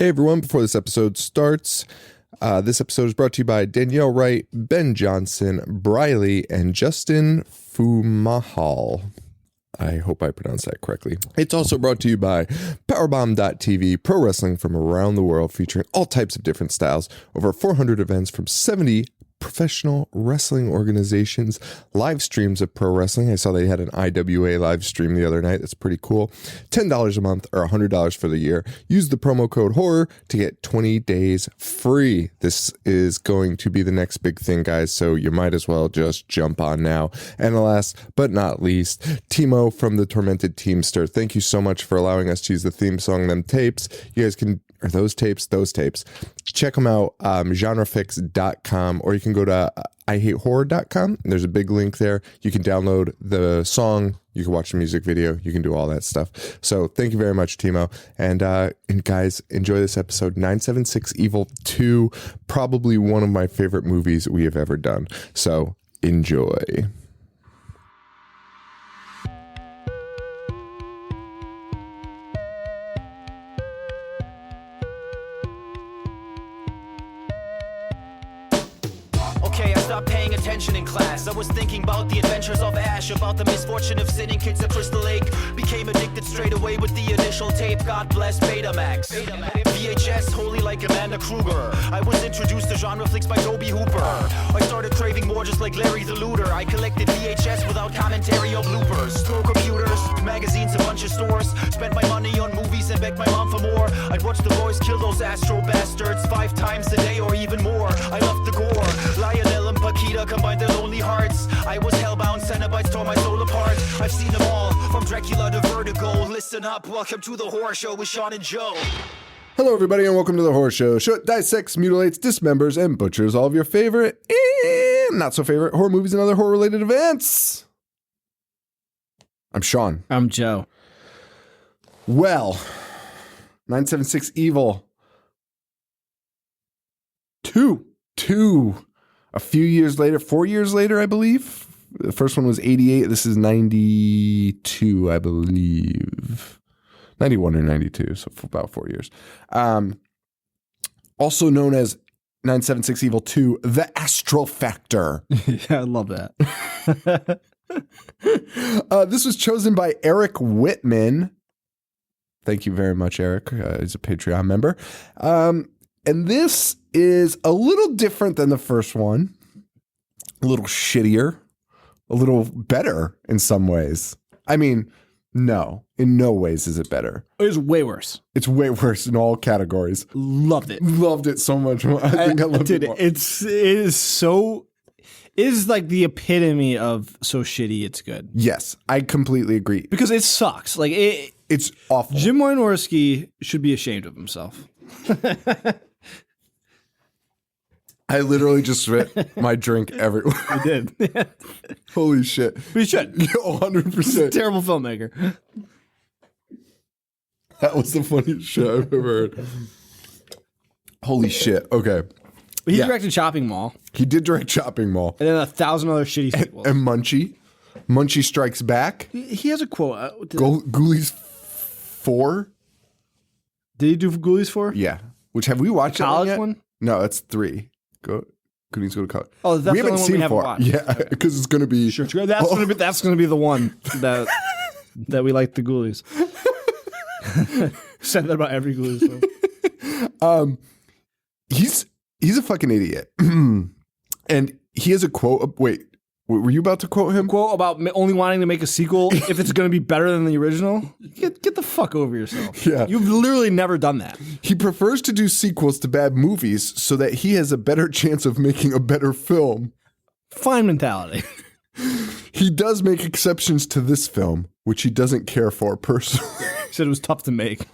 Hey everyone, before this episode starts, this episode is brought to you by Danielle Wright, Ben Johnson, Briley, and Justin Fumahal. I hope I pronounced that correctly. It's also brought to you by Powerbomb.tv, pro wrestling from around the world featuring all types of different styles, over 400 events from 70 professional wrestling organizations, live streams of pro wrestling. I saw they had an IWA live stream the other night. That's pretty cool. $10 a month or $100 for the year. Use the promo code HORROR to get 20 days free. This is going to be the next big thing, guys, so you might as well just jump on now. And last but not least, Timo from the Tormented Teamster. Thank you so much for allowing us to use the theme song, them tapes. You guys can, or those tapes. Check them out, genrefix.com, or you can go to ihatehorror.com. There's a big link there. You can download the song, you can watch the music video, you can do all that stuff. So thank you very much, Timo. And guys, enjoy this episode. 976 Evil 2, probably one of my favorite movies we have ever done. So enjoy. Stopped paying attention in class. I was thinking about the adventures of Ash, about the misfortune of sitting kids at Crystal Lake. Became addicted straight away with the initial tape. God bless Betamax. VHS, holy like Amanda Kruger. I was introduced to genre flicks by Toby Hooper. I started craving more just like Larry the Looter. I collected VHS without commentary or bloopers. Store computers, magazines, a bunch of stores. Spent my money on movies and begged my mom for more. I'd watch the boys kill those Astral bastards 5 times a day or even more. I loved the gore. Lionel and Paquita combined their lonely hearts. I was hellbound, Cenobites tore my soul apart. I've seen them all, from Dracula to Vertigo. Listen up, welcome to the Horror Show with Sean and Joe. Hello, everybody, and welcome to the Horror Show. Show it dissects, mutilates, dismembers, and butchers all of your favorite and not so favorite horror movies and other horror-related events. I'm Sean. I'm Joe. Well, 976 Evil 2. A few years later, 4 years later, I believe. The first one was 88. This is 92, I believe. 91 or 92, so for about 4 years. Also known as 976 Evil 2, The Astral Factor. Yeah, I love that. This was chosen by Eric Whitman. Thank you very much, Eric. He's a Patreon member. And this is a little different than the first one. A little shittier. A little better in some ways. I mean, no. In no ways is it better. It's way worse. It's way worse in all categories. Loved it. Loved it so much more. I think I loved it more. It is like the epitome of so shitty it's good. Yes, I completely agree. Because it sucks. Like it's awful. Jim Wynorski should be ashamed of himself. I literally just spit my drink everywhere. I did. Holy shit. We should. 100%. Terrible filmmaker. That was the funniest shit I've ever heard. Holy shit. Okay. He directed Chopping Mall. He did direct Chopping Mall. And then 1,000 other shitty sequels. And Munchie. Munchie Strikes Back. He has a quote. Ghoulies 4. Did he do Ghoulies 4? Yeah. Which have we watched? The college that one? No, that's 3. Goonies Go to College. Oh, that's the only one we haven't watched. Yeah, because it's going to be... Sure. That's gonna be the one that we like the Ghoulies. Said that about every Ghoulies film. He's a fucking idiot. And he has a quote. Wait, were you about to quote him? Quote about only wanting to make a sequel if it's going to be better than the original? Get the fuck over yourself. Yeah. You've literally never done that. He prefers to do sequels to bad movies so that he has a better chance of making a better film. Fine mentality. He does make exceptions to this film, which he doesn't care for personally. He said it was tough to make.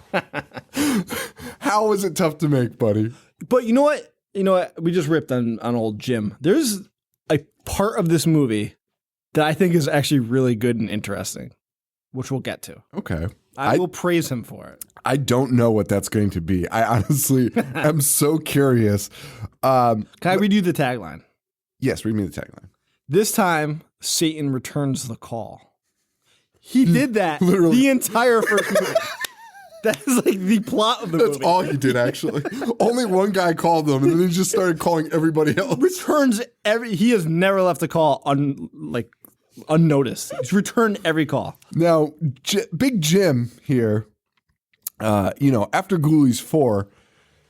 How is it tough to make, buddy? But you know what? We just ripped on old Jim. There's a part of this movie that I think is actually really good and interesting, which we'll get to. Okay. I will praise him for it. I don't know what that's going to be. I honestly am so curious. Can I read you the tagline? Yes, read me the tagline. This time, Satan returns the call. He did that Literally. the entire first movie. That is like the plot of the That's movie. all he did, actually. Only one guy called them, and then he just started calling everybody else. Returns he has never left a call unnoticed. He's returned every call. Now, Big Jim here, after Ghoulies 4,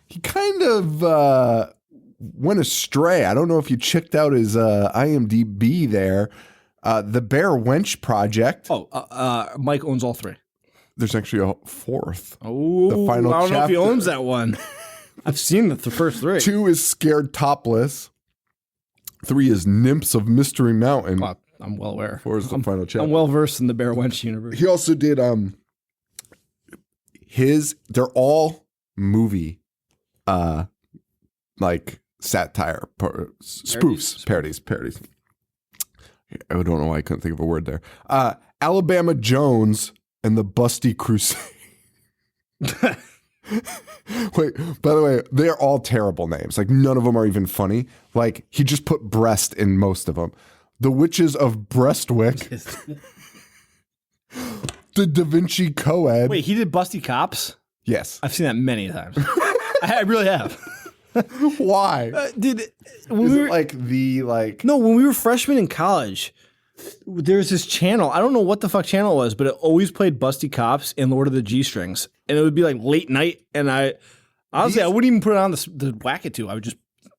he kind of went astray. I don't know if you checked out his IMDb there. The Bear Wench Project. Mike owns all 3. There's actually a 4th. Oh, The final I don't know if he chapter. owns that one. I've seen the first 3. 2 is Scared Topless. 3 is Nymphs of Mystery Mountain. Well, I'm well aware. 4 is the final chapter. I'm well versed in the Bear Wench universe. He also did they're all movie like satire spoofs, parodies. I don't know why I couldn't think of a word there. Alabama Jones and the Busty Crusade. Wait, by the way, they're all terrible names. Like, none of them are even funny. Like, he just put breast in most of them. The Witches of Breastwick. The Da Vinci Coed. Wait, he did Busty Cops? Yes. I've seen that many times. I really have. Why? When Is we it were, like when we were freshmen in college, there was this channel. I don't know what the fuck channel it was, but it always played Busty Cops and Lord of the G-Strings. And it would be like late night. And I wouldn't even put it on to whack it to. I would just,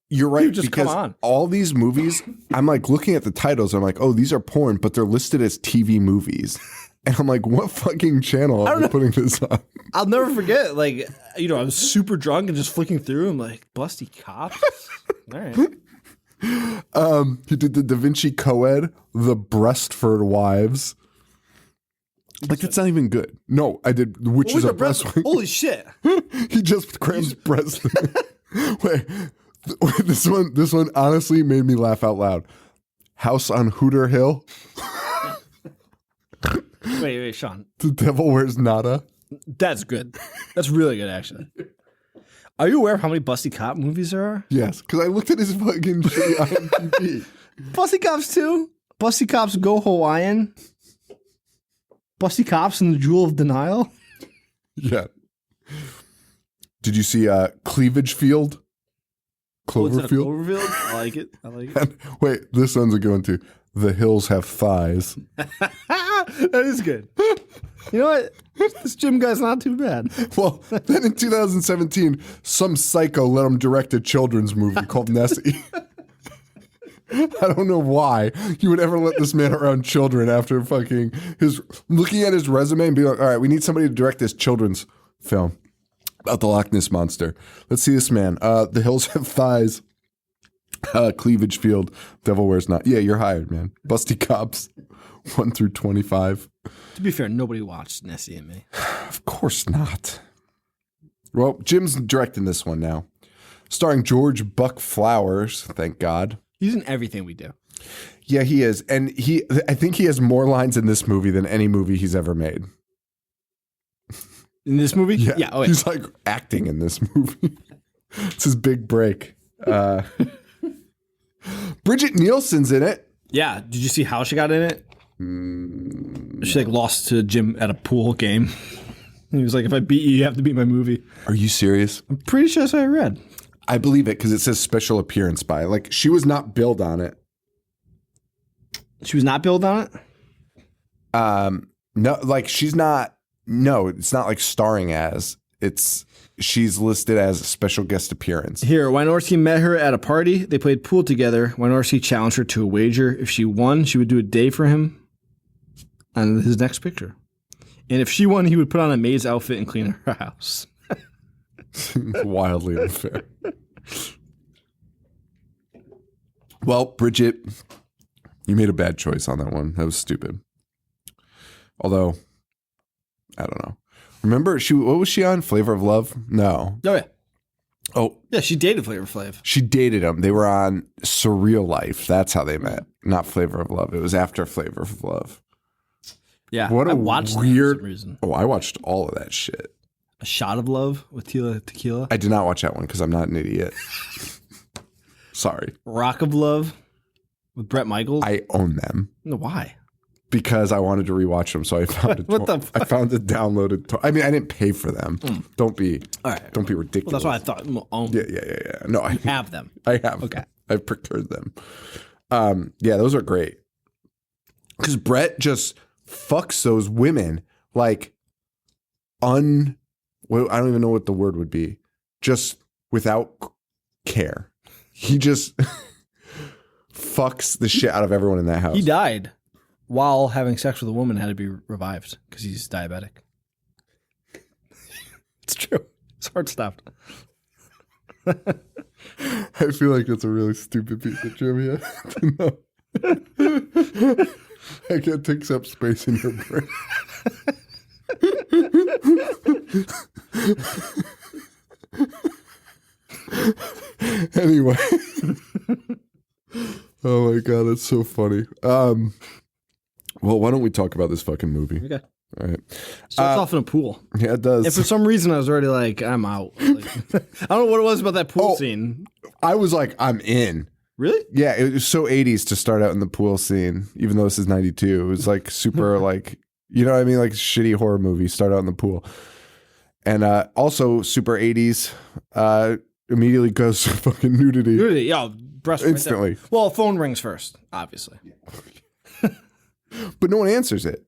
You're right, just because come on. all these movies, I'm like looking at the titles, I'm like, oh, these are porn, but they're listed as TV movies. And I'm like, what fucking channel are we putting this on? I'll never forget. Like, I was super drunk and just flicking through. I'm like, Busty Cops? All right. He did the Da Vinci Coed, the Breastford Wives. Like, it's not even good. No, I did the Witches of Breastwick. Holy shit. He just crams breast. Wait, this one honestly made me laugh out loud. House on Hooter Hill. Wait, Sean. The Devil Wears Nada. That's good. That's really good, actually. Are you aware of how many Busty Cop movies there are? Yes, because I looked at his fucking shitty IMDb. Busty Cops 2, Busty Cops Go Hawaiian, Busty Cops and the Jewel of Denial. Yeah. Did you see Cleavage Field? Cloverfield? Cloverfield? I like it. Wait, this one's a good one too. The Hills Have Thighs. That is good. You know what? This Jim guy's not too bad. Well, then in 2017, some psycho let him direct a children's movie called Nessie. I don't know why you would ever let this man around children after fucking looking at his resume and be like, all right, we need somebody to direct this children's film about the Loch Ness Monster. Let's see this man. The Hills Have Thighs. Cleavage Field. Devil Wears Not. Yeah, you're hired, man. Busty Cops 1 through 25. To be fair, nobody watched Nessie and Me. Of course not. Well, Jim's directing this one now. Starring George Buck Flowers, thank God. He's in everything we do. Yeah, he is. And I think he has more lines in this movie than any movie he's ever made. In this movie? Yeah. Oh, yeah. He's like acting in this movie. It's his big break. Bridget Nielsen's in it. Yeah. Did you see how she got in it? She lost to Jim at a pool game. He was like, if I beat you, you have to beat my movie. Are you serious? I'm pretty sure that's what I read. I believe it because it says special appearance by. Like, she was not billed on it. She was not billed on it? No, like she's not. No, it's not like starring as. She's listed as a special guest appearance. Here, Wynorski met her at a party. They played pool together. Wynorski challenged her to a wager. If she won, she would do a day for him on his next picture. And if she won, he would put on a maid's outfit and clean her house. Wildly unfair. Well, Bridget, you made a bad choice on that one. That was stupid. Although, I don't know. Remember, what was she on? Flavor of Love? No. Oh, yeah. Oh. Yeah, she dated Flavor Flav. She dated him. They were on Surreal Life. That's how they met. Not Flavor of Love. It was after Flavor of Love. Yeah, What a I watched weird that for some reason. Oh, I watched all of that shit. A Shot of Love with Tequila. I did not watch that one because I'm not an idiot. Sorry. Rock of Love with Bret Michaels. I own them. No, why? because I wanted to rewatch them. So I found I found the downloaded. I mean, I didn't pay for them. Don't be ridiculous. Well, that's what I thought. Yeah. No, I have them. I have. Okay, I've procured them. Yeah, those are great. Because Brett just fucks those women like well, I don't even know what the word would be. Just without care. He just fucks the shit out of everyone in that house. He died while having sex with a woman, had to be revived because he's diabetic. It's true. His heart stopped. I feel like it's a really stupid piece of trivia. No. I can't take up space in your brain. Anyway. Oh my god, that's so funny. Well, why don't we talk about this fucking movie? Okay. All right. Starts off in a pool. Yeah, it does. And for some reason, I was already like, I'm out. Like, I don't know what it was about that pool scene. I was like, I'm in. Really? Yeah, it was so 80s to start out in the pool scene, even though this is 92. It was like super like, you know what I mean? Like shitty horror movie, start out in the pool. And also super 80s, immediately goes to fucking nudity. Nudity, yeah. Breast instantly. Right, well, phone rings first, obviously. But no one answers it.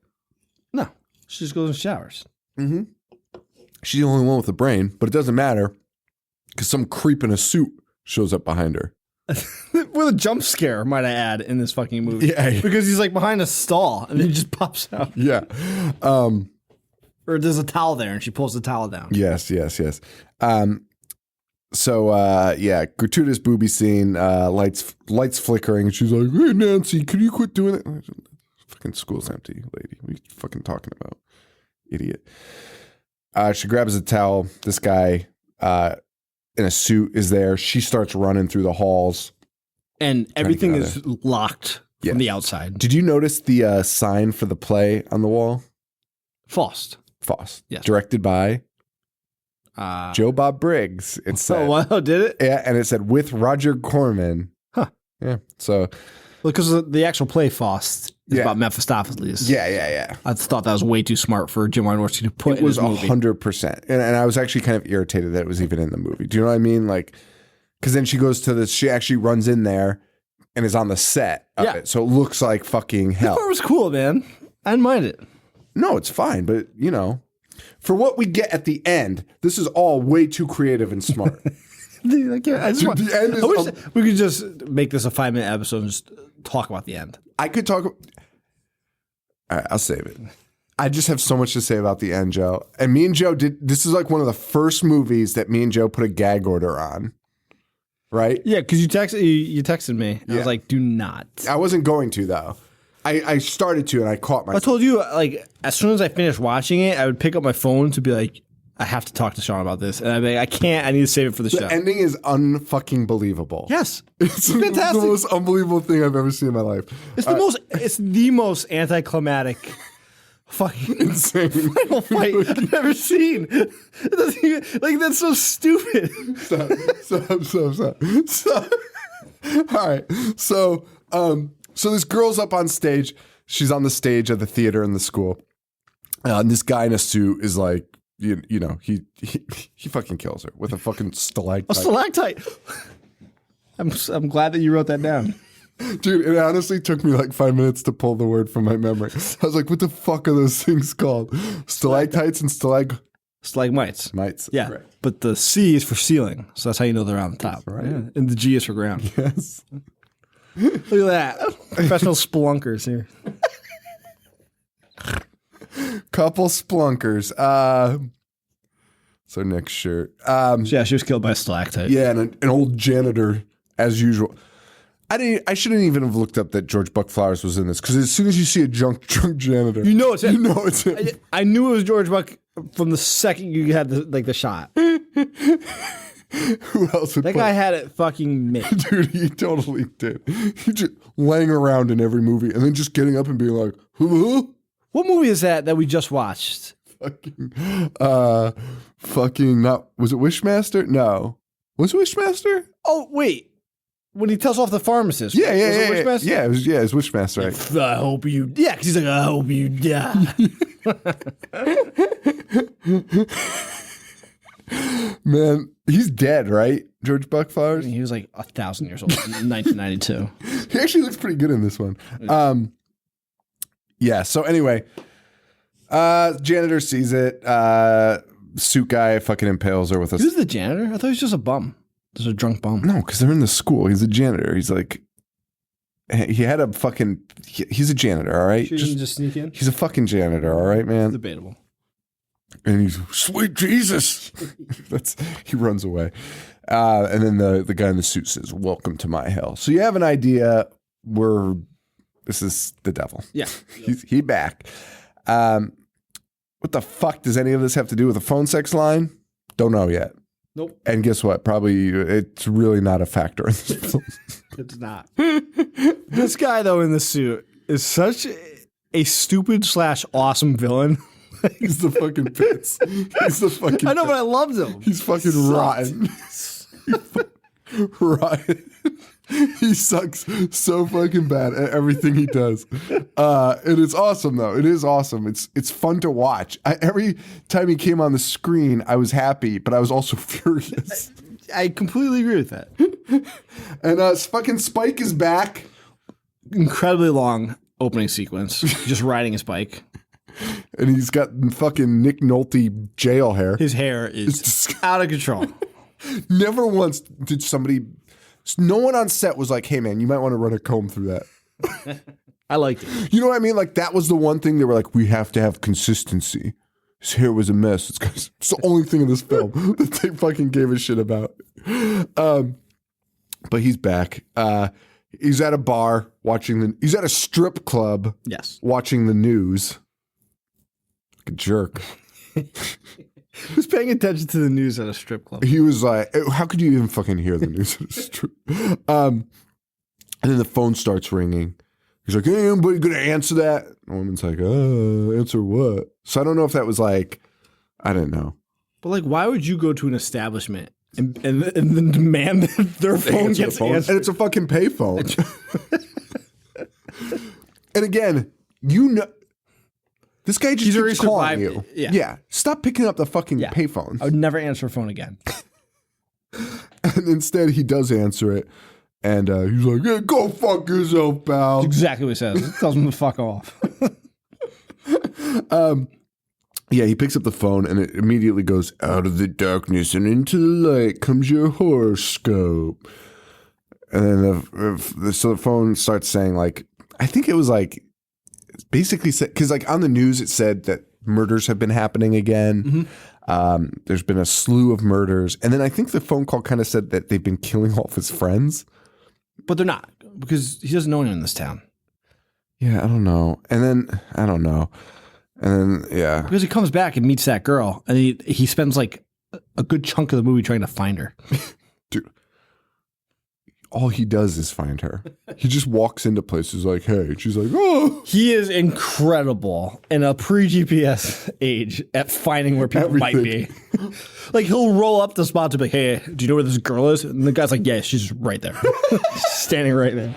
No. She just goes and showers. Mm-hmm. She's the only one with a brain, but it doesn't matter because some creep in a suit shows up behind her. With a jump scare, might I add, in this fucking movie. Yeah. Because he's like behind a stall and then he just pops out. Yeah. Or there's a towel there and she pulls the towel down. Yes. So, yeah, gratuitous booby scene, lights flickering. And she's like, hey, Nancy, can you quit doing it? Fucking school's empty, lady. What are you fucking talking about? Idiot. She grabs a towel. This guy in a suit is there. She starts running through the halls. And everything is locked from the outside. Did you notice the sign for the play on the wall? Faust. Yes. Directed by Joe Bob Briggs. It said. Oh, wow. Did it? Yeah, and it said with Roger Corman. Huh. Yeah. So. Because the actual play Faust is about Mephistopheles. Yeah. I thought that was way too smart for Jim Wynorski to put in his movie. It was 100%. And I was actually kind of irritated that it was even in the movie. Do you know what I mean? Like, because then she goes to she actually runs in there and is on the set of it. So it looks like fucking hell. I thought it was cool, man. I didn't mind it. No, it's fine. But, you know, for what we get at the end, this is all way too creative and smart. We could just make this a 5-minute episode and just talk about the end. I could talk. All right, I'll save it. I just have so much to say about the end, Joe. And me and Joe this is like one of the first movies that me and Joe put a gag order on. Right? Yeah, because you texted me. I was like, do not. I wasn't going to, though. I started to, and I caught myself. I told you, like, as soon as I finished watching it, I would pick up my phone to be like, I have to talk to Sean about this. And I'd be like, I can't. I need to save it for the show. The ending is unfucking believable. Yes. It's fantastic. The most unbelievable thing I've ever seen in my life. It's the most anticlimactic fucking insane final fight I've ever seen. It doesn't even, like, that's so stupid. Stop. All right. So this girl's up on stage. She's on the stage of the theater in the school. And this guy in a suit is like, you know, he fucking kills her with a fucking stalactite. A stalactite. I'm glad that you wrote that down. Dude, it honestly took me like 5 minutes to pull the word from my memory. I was like, what the fuck are those things called? Stalactites and stalagmites. Yeah. Correct. But the C is for ceiling. So that's how you know they're on the top. Right. Yeah. And the G is for ground. Yes. Look at that. Professional spelunkers here. Couple splunkers. So next shirt. Yeah, she was killed by a stalactite. Yeah, and an old janitor, as usual. I shouldn't even have looked up that George Buck Flowers was in this, because as soon as you see a drunk janitor, you know it's him. You know it's him. I knew it was George Buck from the second you had the shot. Who else would that guy had it fucking made. Dude, he totally did. He just laying around in every movie and then just getting up and being like, huh? What movie is that we just watched? Fucking not. Was it Wishmaster? No. Was it Wishmaster? Oh, wait. When he tells off the pharmacist. Yeah, Was it Wishmaster? yeah. It was Wishmaster, right? I hope you. Yeah, because he's like, I hope you die. Man, he's dead, right? George Buckflowers. He was like 1,000 years old in 1992. He actually looks pretty good in this one. Yeah. So anyway, janitor sees it. Suit guy fucking impales her with a. Who's the janitor? I thought he was just a bum. Just a drunk bum. No, because they're in the school. He's a janitor. He's like, he had a fucking. He's a janitor. All right. Sure you can just sneak in? He's a fucking janitor. All right, man. Debatable. And he's sweet Jesus. He runs away. And then the guy in the suit says, "Welcome to my hell." So you have an idea where this is the devil. Yeah. He back. What the fuck does any of this have to do with a phone sex line? Don't know yet. Nope. And guess what? Probably it's really not a factor in this film. It's not. This guy, though, in the suit is such a stupid / awesome villain. He's the fucking pits. He's the fucking I know, but I loved him. He's fucking rotten. Rotten. He sucks so fucking bad at everything he does. And it's awesome, though. It is awesome. It's fun to watch. Every time he came on the screen, I was happy, but I was also furious. I completely agree with that. And fucking Spike is back. Incredibly long opening sequence. Just riding his bike. And he's got fucking Nick Nolte jail hair. His hair is out of control. Never once did no one on set was like, "Hey man, you might want to run a comb through that." I liked it. You know what I mean? Like that was the one thing they were like, "We have to have consistency." His hair was a mess. It's the only thing in this film that they fucking gave a shit about. But he's back. He's at a bar he's at a strip club. Yes. Watching the news. Like a jerk. Who's paying attention to the news at a strip club? He was like, how could you even fucking hear the news at a strip? And then the phone starts ringing. He's like, "Hey, anybody gonna answer that?" The woman's like, "Answer what?" So I don't know if that was like, I don't know. But like, why would you go to an establishment and then demand that their phone gets answered? And it's a fucking payphone. And again, you know, this guy just keeps calling you. Yeah. Stop picking up the fucking payphone. I would never answer a phone again. And instead, he does answer it. And he's like, "Yeah, go fuck yourself, pal." That's exactly what he says. He tells him to fuck off. Yeah, he picks up the phone and it immediately goes, "Out of the darkness and into the light comes your horoscope." And then so the phone starts saying, like, I think it was like, basically said, because like on the news it said that murders have been happening again. Mm-hmm. There's been a slew of murders. And then I think the phone call kind of said that they've been killing all of his friends. But they're not, because he doesn't know anyone in this town. Yeah, I don't know. And then, I don't know. And then, yeah. Because he comes back and meets that girl, and he spends like a good chunk of the movie trying to find her. Dude, all he does is find her. He just walks into places like, "Hey." And she's like, "Oh." He is incredible in a pre-GPS age at finding where people might be. Like, he'll roll up the spot to be like, "Hey, do you know where this girl is?" And the guy's like, "Yeah, she's right there." Standing right there.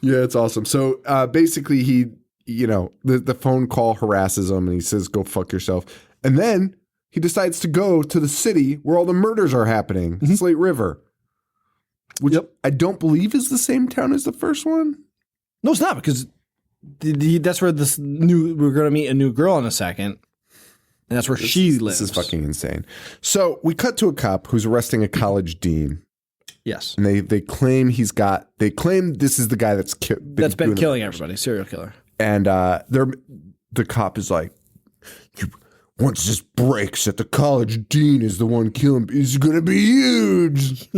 Yeah, it's awesome. So basically he, the phone call harasses him and he says, "Go fuck yourself." And then he decides to go to the city where all the murders are happening, Slate River, which I don't believe is the same town as the first one. No, it's not, because that's where we're going to meet a new girl in a second. And that's where she lives. This is fucking insane. So we cut to a cop who's arresting a college dean. Yes. And they claim they claim this is the guy that's been killing everybody, serial killer. And the cop is like, "Once this breaks that the college dean is the one killing, it's going to be huge."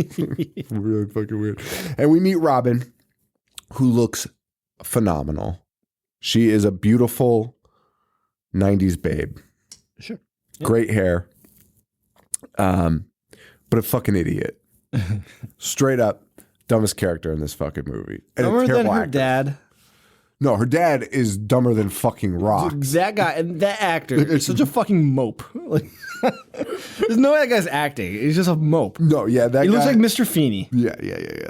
Really fucking weird. And we meet Robin, who looks phenomenal. She is a beautiful 90s babe. Sure. Yeah. Great hair. But a fucking idiot. Straight up dumbest character in this fucking movie. And Dumber than her actor. dad. No, her dad is dumber than fucking rock. That guy and that actor is such a fucking mope. Like, there's no way that guy's acting. He's just a mope. No, yeah, that He guy looks like Mr. Feeney. Yeah.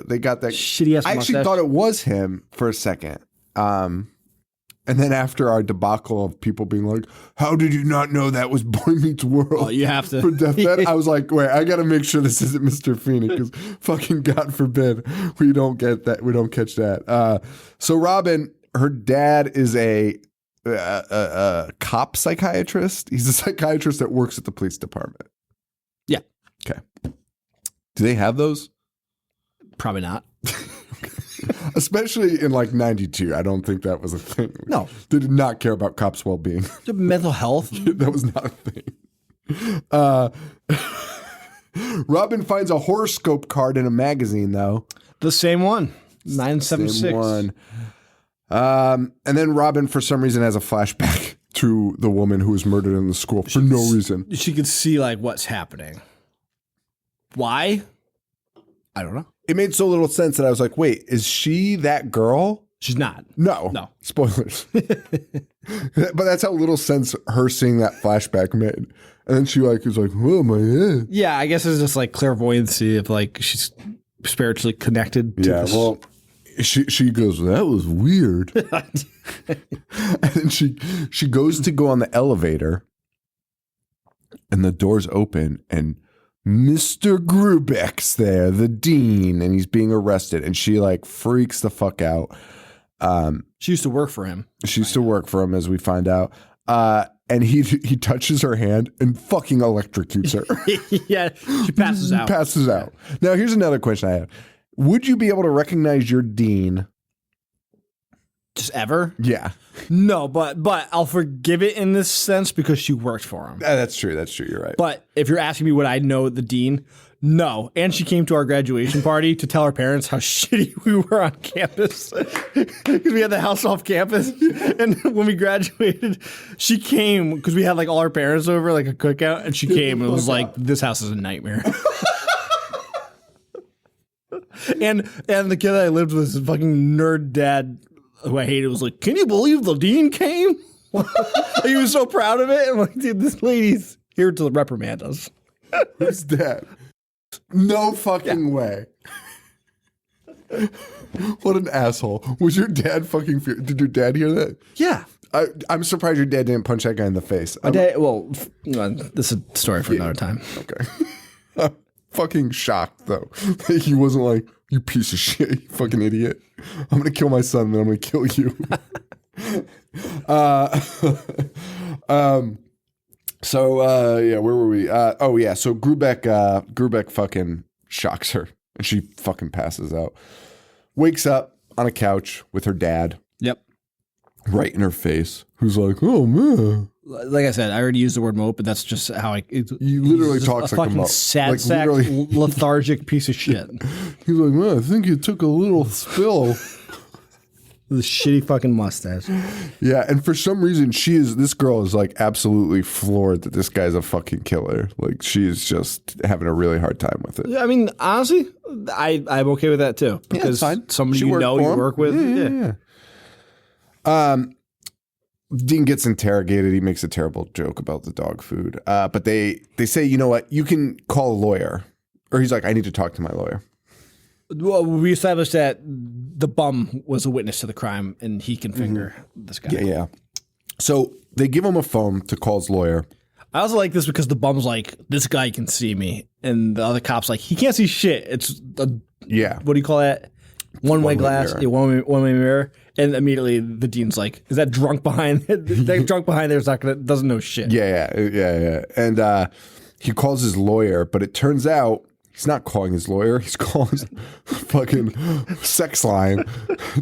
They got that Shitty ass I actually mustache. thought it was him for a second. And then after our debacle of people being like, "How did you not know that was Boy Meets World?" Oh, you have to. For deathbed, I was like, "Wait, I got to make sure this isn't Mr. Feeney because fucking God forbid we don't get that. We don't catch that." So Robin, her dad is a cop psychiatrist. He's a psychiatrist that works at the police department. Yeah. Okay. Do they have those? Probably not. Especially in like 92. I don't think that was a thing. No. They did not care about cops' well-being. Mental health. That was not a thing. Robin finds a horoscope card in a magazine, though. The same one. 976. Same one. And then Robin, for some reason, has a flashback to the woman who was murdered in the school for no reason. She could see like what's happening. Why? I don't know. It made so little sense that I was like, wait, is she that girl? She's not. No. Spoilers. But that's how little sense her seeing that flashback made. And then she was like, oh my head. Yeah, I guess it's just like clairvoyancy of like she's spiritually connected to this. Well, she goes, that was weird. And then she goes to go on the elevator and the doors open and Mr. Grubeck's there, the dean, and he's being arrested. And she like freaks the fuck out. She used to work for him. She used to work for him, as we find out. And he touches her hand and fucking electrocutes her. Yeah, she passes out. Passes out. Now, here's another question I have. Would you be able to recognize your dean? Just ever? Yeah. No, but I'll forgive it in this sense because she worked for him. That's true. You're right. But if you're asking me would I know the dean, no. And she came to our graduation party to tell our parents how shitty we were on campus because we had the house off campus. And when we graduated, she came because we had like all our parents over, like a cookout, and she came and was like, "This house is a nightmare." and the kid that I lived with, his fucking nerd dad, who I hated, was like, "Can you believe the dean came?" He was so proud of it. I'm like, dude, this lady's here to reprimand us. Who's that? No fucking way. What an asshole. Was your dad fucking did your dad hear that? Yeah. I'm surprised your dad didn't punch that guy in the face. My dad, well, this is a story for another time. Okay. I'm fucking shocked, though. He wasn't like, you piece of shit, you fucking idiot. I'm going to kill my son, then I'm going to kill you. Yeah, where were we? So Grubeck fucking shocks her and she fucking passes out. Wakes up on a couch with her dad. Yep. Right in her face. Who's like, oh man. Like I said, I already used the word mope, but that's just how He literally talks a like a fucking mope. sad Like, sack, literally. lethargic piece of shit. He's like, man, I think you took a little spill. With a shitty fucking mustache. Yeah, and for some reason, this girl is like absolutely floored that this guy's a fucking killer. Like, she is just having a really hard time with it. I mean, honestly, I'm okay with that too. Because somebody She you worked know, for you him. work with. Yeah. Dean gets interrogated. He makes a terrible joke about the dog food. But they say, you know what? You can call a lawyer. Or he's like, I need to talk to my lawyer. Well, we established that the bum was a witness to the crime and he can finger this guy. Yeah. So they give him a phone to call his lawyer. I also like this because the bum's like, this guy can see me. And the other cop's like, he can't see shit. It's a, what do you call that? One-way glass. mirror. Yeah, one-way mirror. And immediately the dean's like, is that drunk behind? That drunk behind there's not doesn't know shit. Yeah. And he calls his lawyer, but it turns out he's not calling his lawyer. He's calling his fucking sex line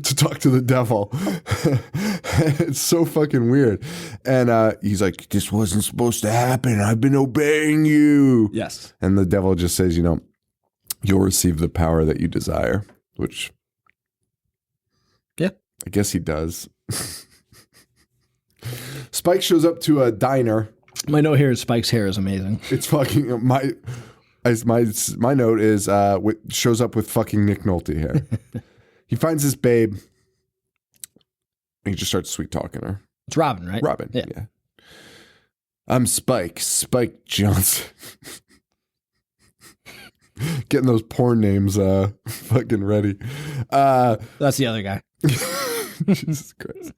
to talk to the devil. It's so fucking weird. And he's like, this wasn't supposed to happen. I've been obeying you. Yes. And the devil just says, you'll receive the power that you desire, which I guess he does. Spike shows up to a diner. My note here is Spike's hair is amazing. It's fucking my note is shows up with fucking Nick Nolte hair. He finds this babe He just starts sweet talking her. It's Robin, right? Robin, yeah. I'm Spike Johnson. Getting those porn names fucking ready. That's the other guy. Jesus Christ.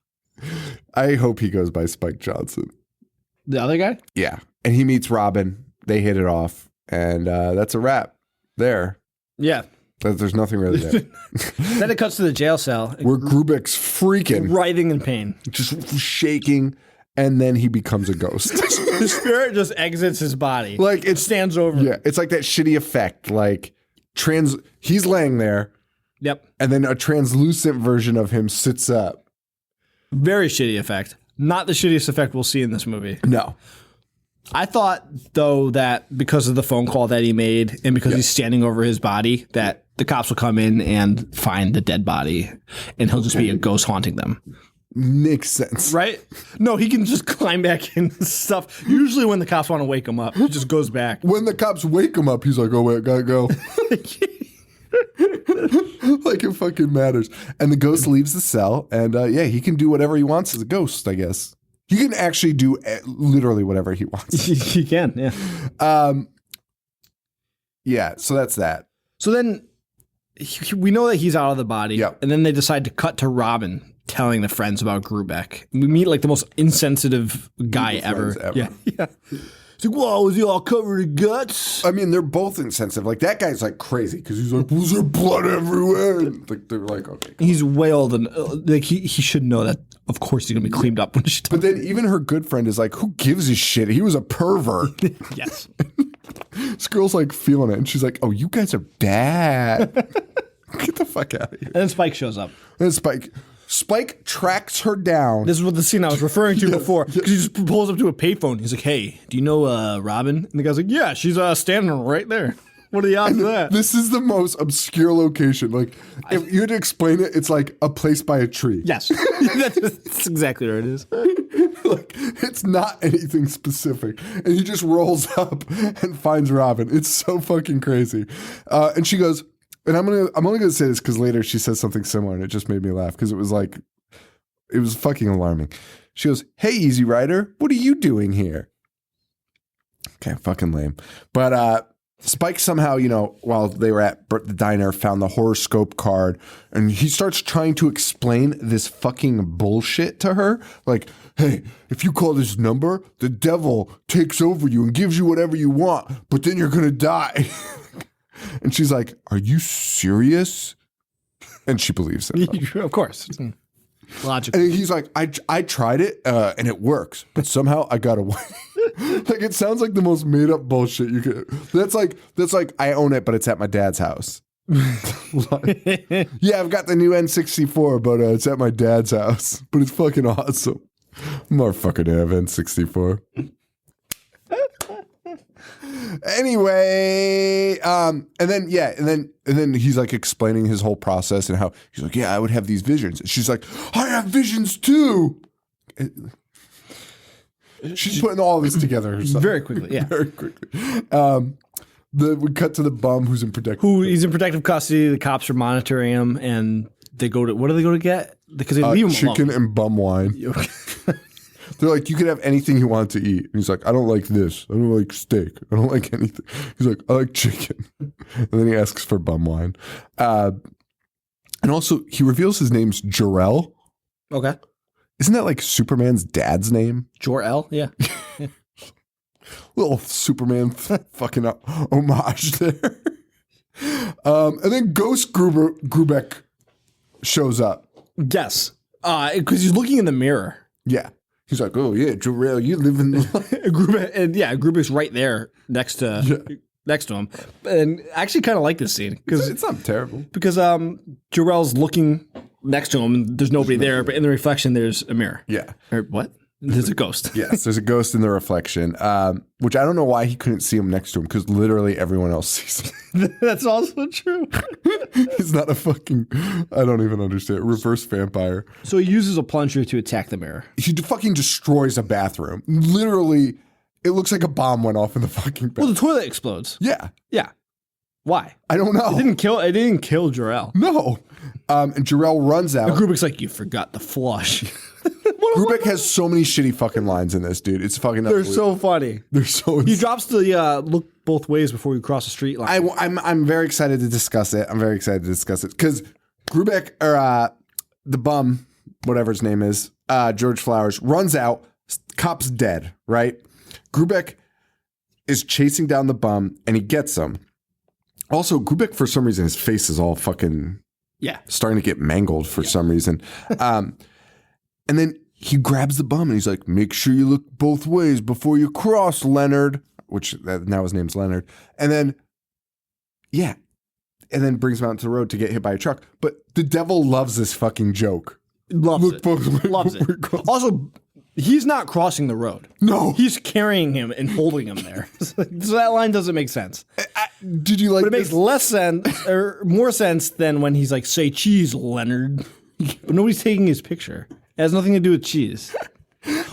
I hope he goes by Spike Johnson. The other guy? Yeah. And he meets Robin. They hit it off. And that's a wrap there. Yeah. There's nothing really there. Then it cuts to the jail cell. Where Grubeck's freaking. Writhing in pain. Just shaking. And then he becomes a ghost. The spirit just exits his body. Like it stands over. Yeah. It's like that shitty effect. Like he's laying there. Yep. And then a translucent version of him sits up. Very shitty effect. Not the shittiest effect we'll see in this movie. No. I thought, though, that because of the phone call that he made and because he's standing over his body, that the cops will come in and find the dead body and he'll just be a ghost haunting them. Makes sense. Right? No, he can just climb back in and stuff. Usually when the cops want to wake him up, he just goes back. When the cops wake him up, he's like, oh, wait, gotta go. Like it fucking matters. And the ghost leaves the cell and he can do whatever he wants as a ghost, I guess. He can actually do literally whatever he wants. He can, yeah. Yeah, so that's that. So then we know that he's out of the body. Yep. And then they decide to cut to Robin telling the friends about Grubeck. We meet like the most insensitive guy ever. Yeah. It's like, whoa, is he all covered in guts? I mean, they're both insensitive. Like, that guy's like crazy because he's like, was there blood everywhere? And like, they're like, okay. He's way older than, like, he should know that, of course, he's going to be cleaned up when she But then even her good friend is like, who gives a shit? He was a pervert. Yes. This girl's like feeling it. And she's like, oh, you guys are bad. Get the fuck out of here. And then Spike shows up. And Spike tracks her down. This is what the scene I was referring to before. Because he just pulls up to a payphone. He's like, hey, do you know Robin? And the guy's like, yeah, she's standing right there. What are the odds of that? This is the most obscure location. Like, if you had to explain it, it's like a place by a tree. Yes. That's exactly where it is. Like, it's not anything specific. And he just rolls up and finds Robin. It's so fucking crazy. And she goes, and I'm only gonna say this because later she says something similar and it just made me laugh because it was fucking alarming. She goes, hey, Easy Rider, what are you doing here? Okay, fucking lame. But Spike somehow, while they were at the diner, found the horoscope card and he starts trying to explain this fucking bullshit to her. Like, hey, if you call this number, the devil takes over you and gives you whatever you want, but then you're gonna die. And she's like, are you serious? And she believes it. Of course. Logical. And he's like, I tried it and it works, but somehow I got away. Like, it sounds like the most made up bullshit you could. That's like I own it, but it's at my dad's house. Yeah, I've got the new N64, but it's at my dad's house. But it's fucking awesome. Motherfucker, have N64. Anyway, and then he's like explaining his whole process and how he's like, yeah, I would have these visions. And she's like, I have visions too. She's putting all this together herself. Very quickly, yeah. Very quickly. We cut to the bum who's in protective. He's in protective custody. The cops are monitoring him, and they go to, what do they go to get? Because they leave him chicken alone. And bum wine. They're like, you can have anything you want to eat. And he's like, I don't like this. I don't like steak. I don't like anything. He's like, I like chicken. And then he asks for bum wine. And also, he reveals his name's Jor-El. Okay. Isn't that like Superman's dad's name? Jor-El, yeah. Little Superman fucking homage there. And then Ghost Grubeck shows up. Yes. Because he's looking in the mirror. Yeah. He's like, oh, yeah, Jor-El, you live in the... Grubeck's right there next to him. And I actually kind of like this scene. Because it's not terrible. Because Jor-El's looking next to him, and there's nobody there, but in the reflection, there's a mirror. Yeah. Or what? There's a ghost. Yes, there's a ghost in the reflection, which I don't know why he couldn't see him next to him, because literally everyone else sees him. That's also true. He's not a fucking, I don't even understand, reverse vampire. So he uses a plunger to attack the mirror. He fucking destroys a bathroom. Literally, it looks like a bomb went off in the fucking bathroom. Well, the toilet explodes. Yeah. Yeah. Why? I don't know. It didn't kill Jor-El. No. And Jor-El runs out. Grubek's like, you forgot the flush. Grubek has so many shitty fucking lines in this, dude. It's fucking They're so funny. They're so He drops the look both ways before you cross the street line. I'm very excited to discuss it. Because Grubek, or the bum, whatever his name is, George Flowers, runs out. Cop's dead, right? Grubek is chasing down the bum, and he gets him. Also, Grubek, for some reason, his face is all fucking starting to get mangled for some reason. And then he grabs the bum, and he's like, make sure you look both ways before you cross, Leonard, which now his name's Leonard. And then, brings him out to the road to get hit by a truck. But the devil loves this fucking joke. Loves it. Also, he's not crossing the road. No. He's carrying him and holding him there. So that line doesn't make sense. Did you like But it makes less sense, or more sense than when he's like, say cheese, Leonard. But nobody's taking his picture. It has nothing to do with cheese.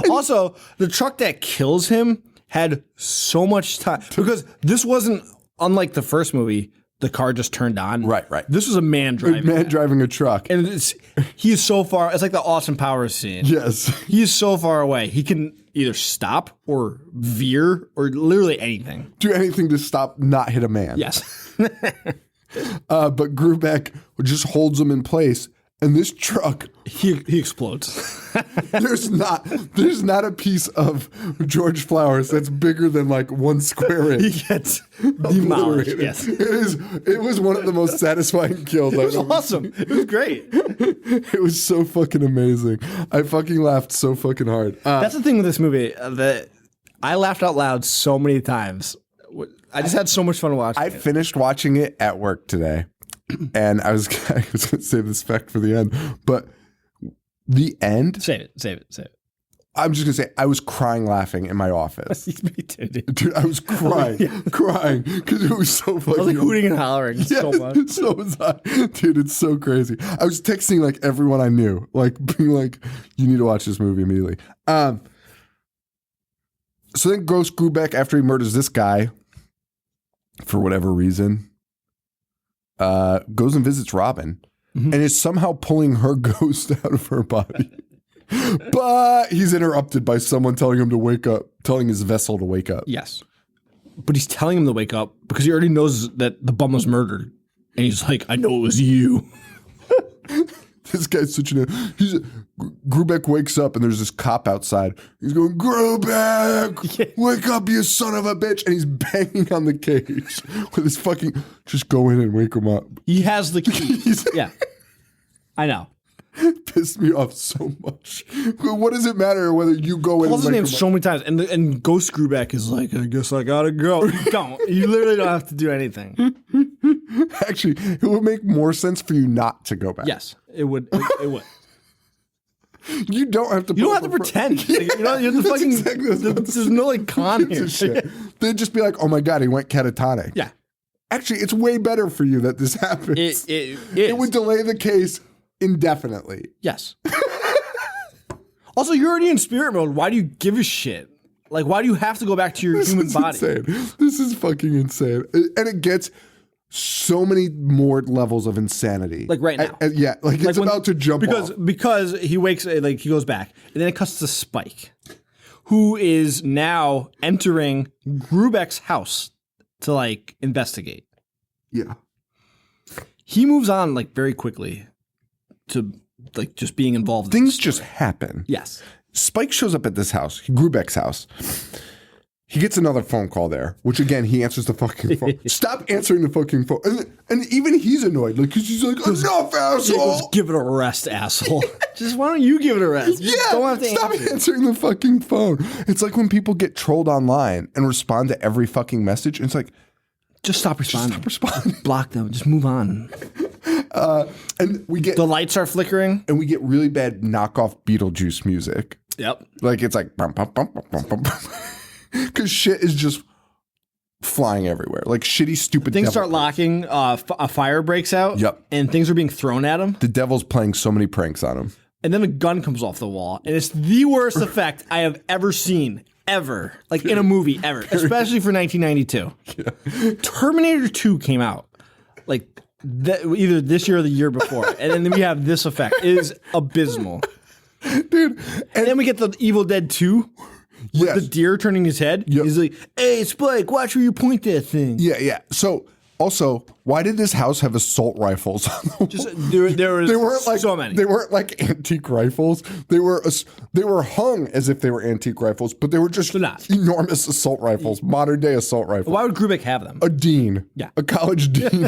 Also, the truck that kills him had so much time. Because this wasn't, unlike the first movie, the car just turned on. Right. This was a man driving. driving a truck. And he is so far. It's like the Austin Powers scene. Yes. He is so far away. He can either stop or veer or literally anything. Do anything to stop, not hit a man. Yes. But Grubek just holds him in place. And this truck, he explodes. there's not a piece of George Flowers that's bigger than like 1 square inch. He gets demolished. Yes. It was one of the most satisfying kills. It was awesome. It was great. It was so fucking amazing. I fucking laughed so fucking hard. That's the thing with this movie, that I laughed out loud so many times. I just had so much fun watching I it. finished watching it at work today. And I was going to save this fact for the end, but the end. Save it. I'm just going to say I was crying laughing in my office. Me too, Dude, I was crying because it was so fucking. I was like hooting and hollering so much. So was I. Dude, it's so crazy. I was texting like everyone I knew, like being like, you need to watch this movie immediately. So then Gross Grubek, after he murders this guy, for whatever reason, goes and visits Robin and is somehow pulling her ghost out of her body. But he's interrupted by someone telling him to wake up, telling his vessel to wake up. Yes. But he's telling him to wake up because he already knows that the bum was murdered. And he's like, I know it was you. This guy's such Grubek wakes up and there's this cop outside. He's going, Grubek, wake up, you son of a bitch. And he's banging on the cage with his fucking, just go in and wake him up. He has the key. Yeah. I know. Pissed me off so much. What does it matter whether you go in Calls his and name wake him so up? many times. And Ghost Grubek is like, I guess I gotta go. You don't. You literally don't have to do anything. Actually, it would make more sense for you not to go back. Yes, it would. It would. You don't have to. You don't have to pretend. Like, you have to fucking. exactly what I was about to There's no like con here. Shit. They'd just be like, "Oh my god, he went catatonic." Yeah. Actually, it's way better for you that this happens. It would delay the case indefinitely. Yes. Also, you're already in spirit mode. Why do you give a shit? Like, why do you have to go back to your human body? Insane. This is fucking insane, and it gets so many more levels of insanity. Like right now. Yeah, like it's when- about to jump off. Because he wakes, like he goes back, and then it cuts to Spike, who is now entering Grubek's house to like investigate. Yeah. He moves on like very quickly to like just being involved. Things just happen. Yes. Spike shows up at this house, Grubek's house. He gets another phone call there, which again, he answers the fucking phone. Stop answering the fucking phone. And even he's annoyed, like, because he's like, enough, asshole. Just give it a rest, asshole. Just why don't you give it a rest? You just don't have to stop answer. answering the fucking phone. It's like when people get trolled online and respond to every fucking message. And it's like, Just stop responding. stop responding. Block them. Just move on. And we get The lights are flickering. really bad knockoff Beetlejuice music. Yep. Like it's like bum, bum, bum, bum, bum, bum. Because shit is just flying everywhere. Like shitty, stupid Things devil. start locking. A fire breaks out. Yep. And things are being thrown at him. The devil's playing so many pranks on him. And then a gun comes off the wall. And it's the worst effect I have ever seen ever, like in a movie ever, especially for 1992. Yeah. Terminator 2 came out like either this year or the year before, and then we have this effect. It is abysmal, dude. And then we get the Evil Dead 2. With the deer turning his head. Yep. He's like, hey, Spike, watch where you point that thing. Yeah. So, also, why did this house have assault rifles? There was so many. They weren't like antique rifles. They were hung as if they were antique rifles, but they were just enormous assault rifles, modern day assault rifles. Why would Grubeck have them? A dean. Yeah. A college dean.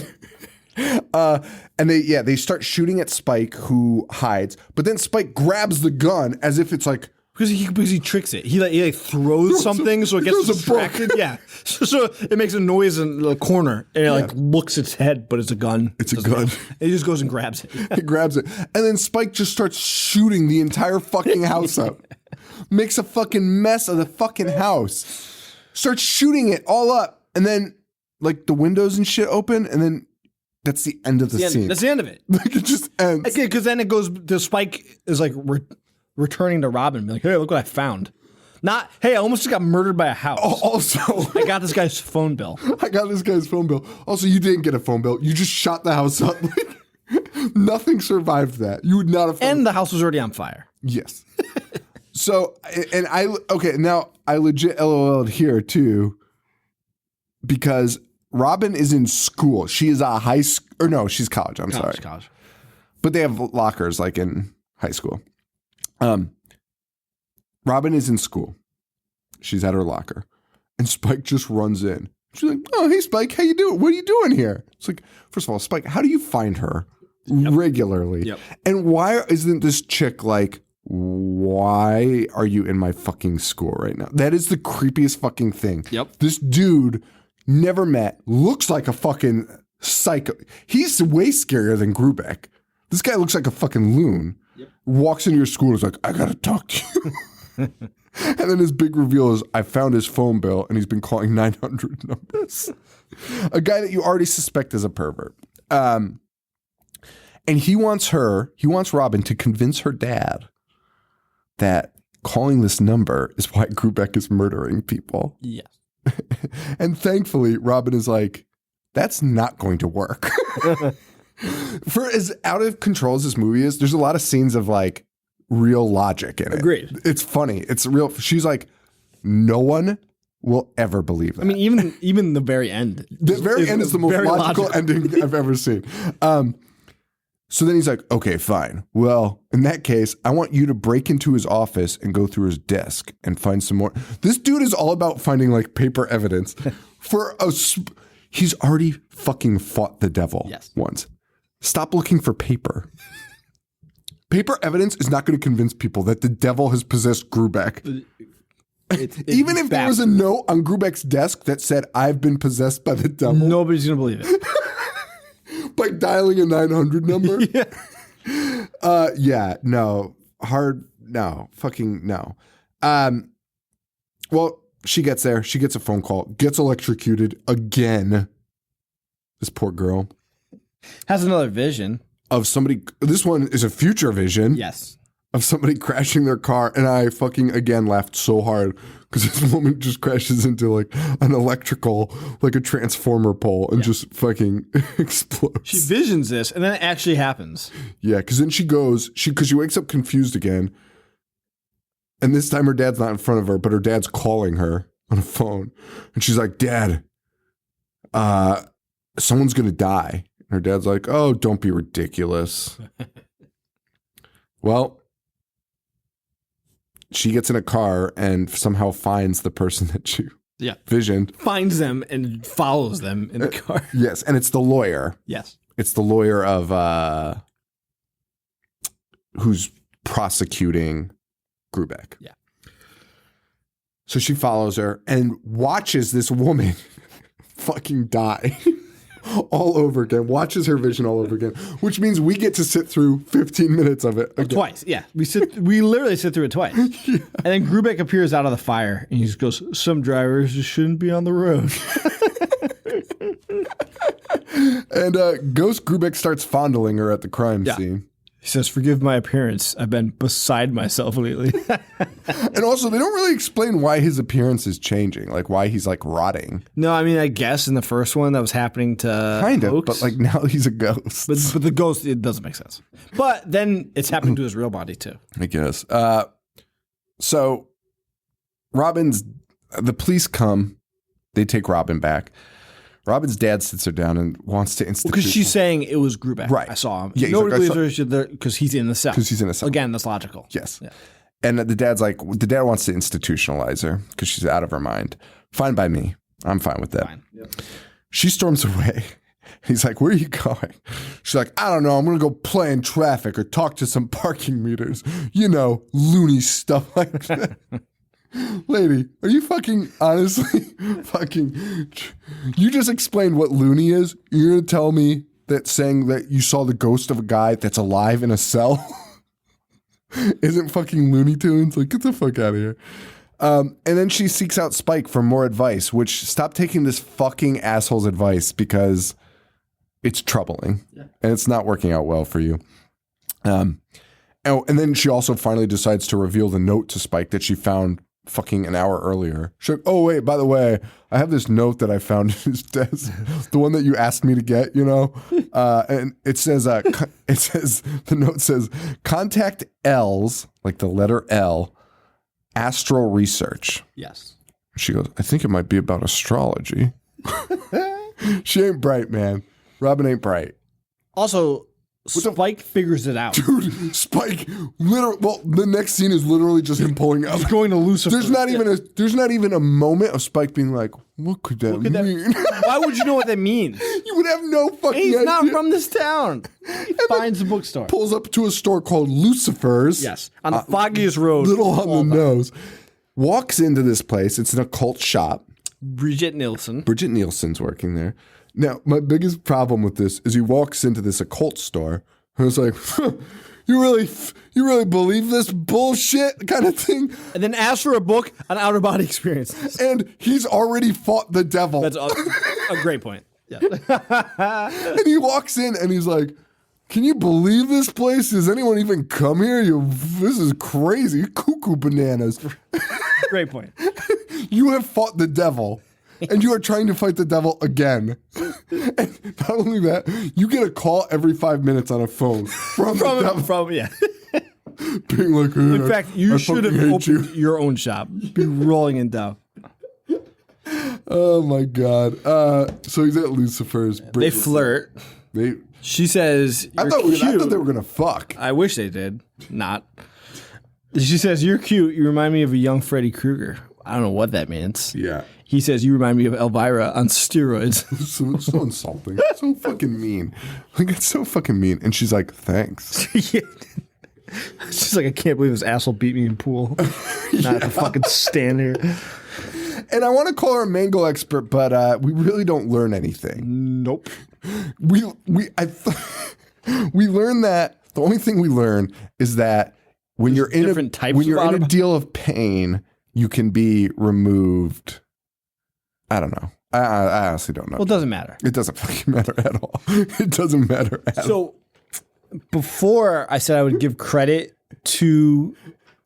And they start shooting at Spike, who hides, but then Spike grabs the gun as if it's like, because he tricks it. He throws something so it gets distracted. Yeah. So it makes a noise in the corner and it looks its head, but it's a gun. It's a gun. He just goes and grabs it. He grabs it. And then Spike just starts shooting the entire fucking house up. Makes a fucking mess of the fucking house. Starts shooting it all up. And then like the windows and shit open, and then that's the end of the scene. That's the end of it. Like it just ends. Because then it goes to Spike is like returning to Robin and be like, hey, look what I found. Not, hey, I almost just got murdered by a house. Also, I got this guy's phone bill. Also, you didn't get a phone bill. You just shot the house up. Nothing survived that. You would not have. And the house was already on fire. Yes. So, and now I legit LOL'd here too, because Robin is in school. She is a high school, or no, she's college. College. But they have lockers like in high school. Robin is in school. She's at her locker. And Spike just runs in. She's like, oh, hey, Spike, how you doing? What are you doing here? It's like, first of all, Spike, how do you find her regularly? Yep. And why isn't this chick like, why are you in my fucking school right now? That is the creepiest fucking thing. Yep. This dude never met, looks like a fucking psycho. He's way scarier than Grubeck. This guy looks like a fucking loon. Yep. Walks into your school and is like, I gotta talk to you. And then his big reveal is, I found his phone bill and he's been calling 900 numbers. A guy that you already suspect is a pervert. And he wants Robin to convince her dad that calling this number is why Grubeck is murdering people. Yes. And thankfully, Robin is like, that's not going to work. For as out of control as this movie is, there's a lot of scenes of like real logic in it. Agreed. It's funny. It's real. She's like, no one will ever believe that. I mean, even the very end. The very end is the most logical ending I've ever seen. So then he's like, okay, fine. Well, in that case, I want you to break into his office and go through his desk and find some more. This dude is all about finding like paper evidence he's already fucking fought the devil once. Stop looking for paper. Paper evidence is not going to convince people that the devil has possessed Grubeck. Even if there was a note on Grubeck's desk that said, I've been possessed by the devil. Nobody's going to believe it. By dialing a 900 number? No. Fucking no. Well, she gets there. She gets a phone call. Gets electrocuted again. This poor girl. Has another vision. Of somebody. This one is a future vision. Yes. Of somebody crashing their car. And I fucking, again, laughed so hard because this woman just crashes into like an electrical, like a transformer pole and just fucking explodes. She visions this and then it actually happens. Yeah, because then she wakes up confused again. And this time her dad's not in front of her, but her dad's calling her on a phone. And she's like, Dad, someone's going to die. And her dad's like, oh, don't be ridiculous. Well, she gets in a car and somehow finds the person that she visioned. Finds them and follows them in the car. Yes, and it's the lawyer. Yes. It's the lawyer of who's prosecuting Grubeck. Yeah. So she follows her and watches this woman fucking die. All over again, watches her vision all over again, which means we get to sit through 15 minutes of it again. Twice, yeah. We literally sit through it twice. Yeah. And then Grubeck appears out of the fire and he just goes, some drivers just shouldn't be on the road. And Ghost Grubeck starts fondling her at the crime scene. He says, "Forgive my appearance. I've been beside myself lately." And also, they don't really explain why his appearance is changing, like why he's like rotting. No, I mean, I guess in the first one that was happening to Kind of, Oaks. but like now he's a ghost. But the ghost, it doesn't make sense. But then it's happening to his real body too. I guess. So the police come, they take Robin back. Robin's dad sits her down and wants to institute. Because she's saying it was Grubeck. Right. I saw him. Yeah, he's Nobody like, believes her because he's in the cell. Because he's in a cell. Again, that's logical. Yes. Yeah. And the dad wants to institutionalize her because she's out of her mind. Fine by me. I'm fine with that. Fine. Yep. She storms away. He's like, where are you going? She's like, I don't know. I'm going to go play in traffic or talk to some parking meters. You know, loony stuff like that. Lady, are you fucking honestly you just explained what loony is? You're going to tell me that saying that you saw the ghost of a guy that's alive in a cell isn't fucking Looney Tunes? Like, get the fuck out of here. And then she seeks out Spike for more advice, which stop taking this fucking asshole's advice because it's troubling and it's not working out well for you. And then she also finally decides to reveal the note to Spike that she found fucking an hour earlier. She's like, oh wait, by the way, I have this note that I found in his desk, the one that you asked me to get, you know? And it says, the note says, contact L's, like the letter L, Astral Research. Yes. She goes, I think it might be about astrology. She ain't bright, man. Robin ain't bright. Also, Spike figures it out. Dude, Spike, the next scene is literally just him pulling out. He's going to Lucifer. There's not even a moment of Spike being like, what could that mean? Why would you know what that means? You would have no fucking He's idea. not from this town. He finds a bookstore. Pulls up to a store called Lucifer's. Yes, on the foggiest road. Little on the nose. Walks into this place. It's an occult shop. Bridget Nielsen's working there. Now, my biggest problem with this is he walks into this occult store and it's like, you really believe this bullshit kind of thing? And then asks for a book on outer body experiences. And he's already fought the devil. That's a great point. Yeah. And he walks in and he's like, can you believe this place? Does anyone even come here? This is crazy. Cuckoo bananas. Great point. You have fought the devil. And you are trying to fight the devil again. And not only that, you get a call every 5 minutes on a phone from the devil. Yeah. Being like, in fact, you should have opened your own shop. Be rolling in dough. Oh my God. So he's at Lucifer's. They flirt. She says, I thought they were going to fuck. I wish they did. Not. She says, you're cute. You remind me of a young Freddy Krueger. I don't know what that means. Yeah. He says, you remind me of Elvira on steroids. so insulting. So fucking mean. Like, it's so fucking mean. And she's like, thanks. Yeah. She's like, I can't believe this asshole beat me in pool. Not to fucking stand here. And I want to call her a mango expert, but we really don't learn anything. Nope. We learn that the only thing we learn is that when you're in a deal of pain, you can be removed. I don't know. I honestly don't know. Well, it doesn't matter. It doesn't fucking matter at all. It doesn't matter at all. So before I said I would give credit to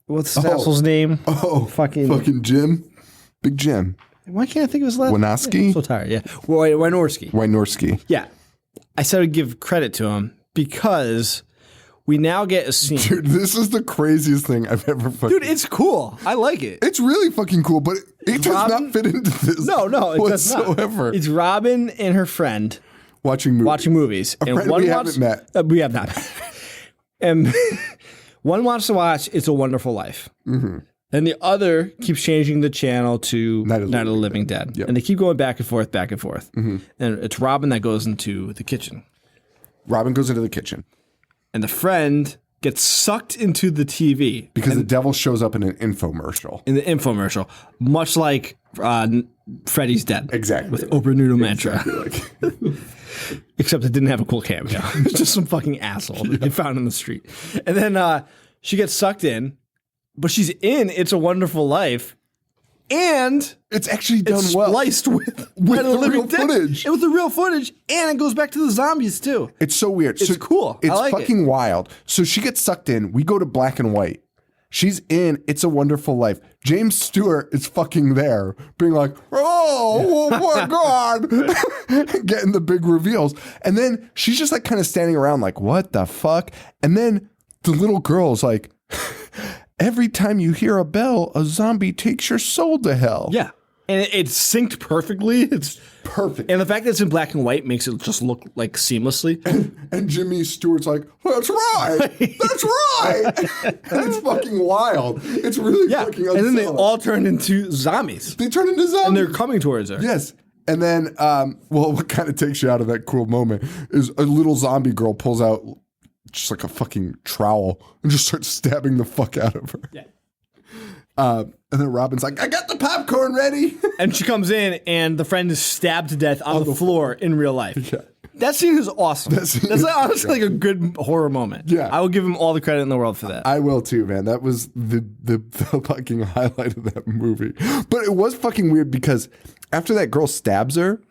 what's this asshole's name? Oh, fucking Jim. Big Jim. Why can't I think of his last name? Winoski? I'm so tired. Yeah. Wynorski. Yeah. I said I'd give credit to him because we now get a scene. Dude, this is the craziest thing I've ever fucking... Dude, it's cool. I like it. It's really fucking cool, but it does not fit into this. No, it whatsoever. does not. It's Robin and her friend watching movies. And friend we haven't met. We have not. And one wants to watch It's a Wonderful Life. Mm-hmm. And the other keeps changing the channel to Night of the Living Dead. Yep. And they keep going back and forth. Mm-hmm. And it's Robin that goes into the kitchen. Robin goes into the kitchen. And the friend gets sucked into the TV. Because the devil shows up in an infomercial. Much like Freddy's Dead. Exactly. With Oprah Noodle Mantra. Except it didn't have a cool cameo. It's just some fucking asshole that they found in the street. And then she gets sucked in. But she's in It's a Wonderful Life, and It's actually done it's well. spliced with the Living real Dead. footage. And with the real footage, and it goes back to the zombies too. It's so weird. It's cool. It's I like fucking wild. So she gets sucked in. We go to black and white. She's in It's a Wonderful Life. James Stewart is fucking there, being like, oh my God, getting the big reveals. And then she's just like kind of standing around like, what the fuck? And then the little girl's like, every time you hear a bell, a zombie takes your soul to hell. Yeah. And it's synced perfectly. It's Perfect. and the fact that it's in black and white makes it just look like seamlessly. And Jimmy Stewart's like, that's right. That's right. And it's fucking wild. It's really Yeah. fucking And then they unsettling. all turn into zombies. They turn into zombies. And they're coming towards her. Yes. And then, well, what kind of takes you out of that cool moment is a little zombie girl pulls out just like a fucking trowel and just starts stabbing the fuck out of her. Yeah. And then Robin's like, I got the popcorn ready. And she comes in, and the friend is stabbed to death on the floor in real life. Yeah. That scene is awesome. scene That's is- honestly like a good horror moment. Yeah. I will give him all the credit in the world for that. I will too, man. That was the fucking highlight of that movie. But it was fucking weird because after that girl stabs her,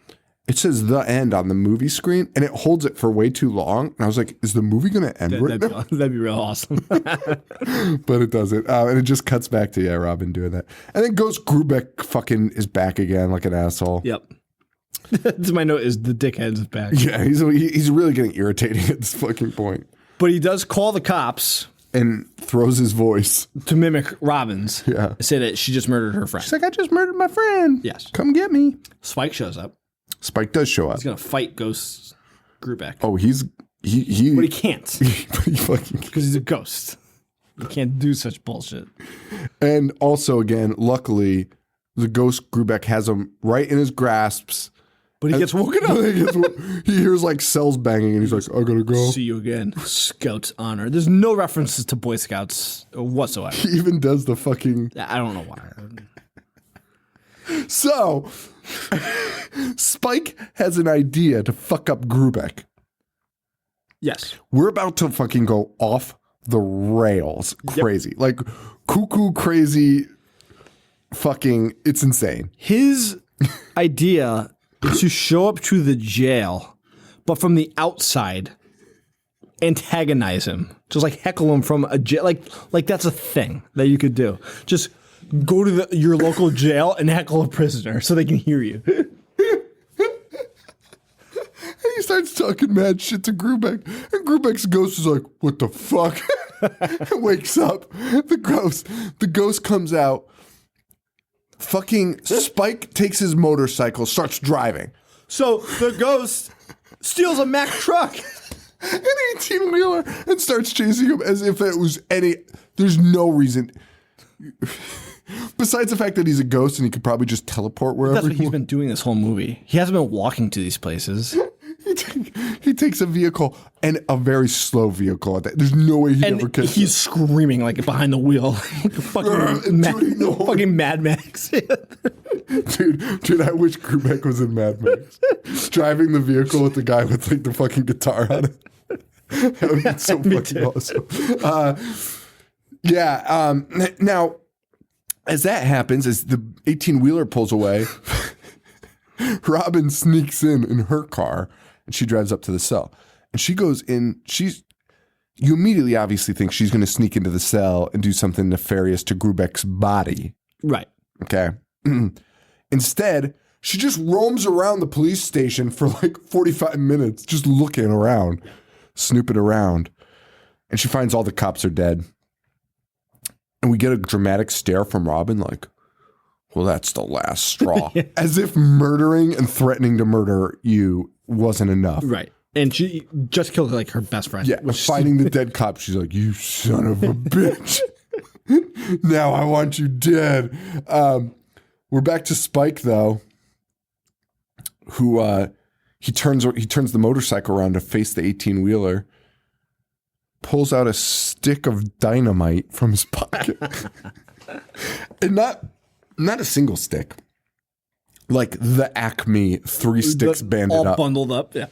it says the end on the movie screen and it holds it for way too long. And I was like, is the movie going to end right now? That'd be real awesome. But it doesn't. And it just cuts back to, Robin doing that. And then Ghost Grubeck fucking is back again like an asshole. Yep. That's my note is the dickhead's back. Yeah, he's really getting irritating at this fucking point. But he does call the cops And throws his voice. to mimic Robin's. Yeah. Say that she just murdered her friend. She's like, I just murdered my friend. Yes. Come get me. Spike shows up. Spike does show up. He's gonna fight Ghost Grubeck. Oh, he But he can't but he fucking because he's a ghost. He can't do such bullshit. And also, again, luckily, the Ghost Grubeck has him right in his grasps. But he gets woken up. He hears like cells banging, and he's like, I gotta go. See you again. Scout's honor. There's no references to Boy Scouts whatsoever. He even does the fucking... I don't know why. So, Spike has an idea to fuck up Grubeck. Yes. We're about to fucking go off the rails crazy. Like, cuckoo crazy fucking... It's insane. His idea is to show up to the jail, but from the outside, antagonize him. Just like heckle him from a jail. Like that's a thing that you could do. Just go to your local jail and heckle a prisoner so they can hear you. And he starts talking mad shit to Grubeck. And Grubeck's ghost is like, what the fuck? And wakes up. The ghost comes out. Fucking Spike takes his motorcycle, starts driving. So the ghost steals a Mack truck. An 18-wheeler and starts chasing him as if it was any... There's no reason... Besides the fact that he's a ghost and he could probably just teleport wherever That's what he he's wants. been doing this whole movie. He hasn't been walking to these places. He takes a vehicle and a very slow vehicle at that. There's no way he ever And could. he's screaming like behind the wheel. Like a fucking, Tooting the horn. fucking Mad Max. Dude, I wish Grubeck was in Mad Max. Driving the vehicle with the guy with like the fucking guitar on it. That would be so fucking awesome. Now, as that happens, as the 18-wheeler pulls away, Robin sneaks in her car and she drives up to the cell. And she goes in, you immediately obviously think she's going to sneak into the cell and do something nefarious to Grubeck's body. Right. Okay. Instead, she just roams around the police station for like 45 minutes, just looking around, snooping around. And she finds all the cops are dead. And we get a dramatic stare from Robin like, well, that's the last straw. As if murdering and threatening to murder you wasn't enough. Right. And she just killed like her best friend. Yeah, finding the dead cop, she's like, you son of a bitch. Now I want you dead. We're back to Spike, though, who he turns the motorcycle around to face the 18-wheeler, pulls out a stick of dynamite from his pocket. And not a single stick. Like the Acme 3 sticks banded all up. bundled up. Yeah.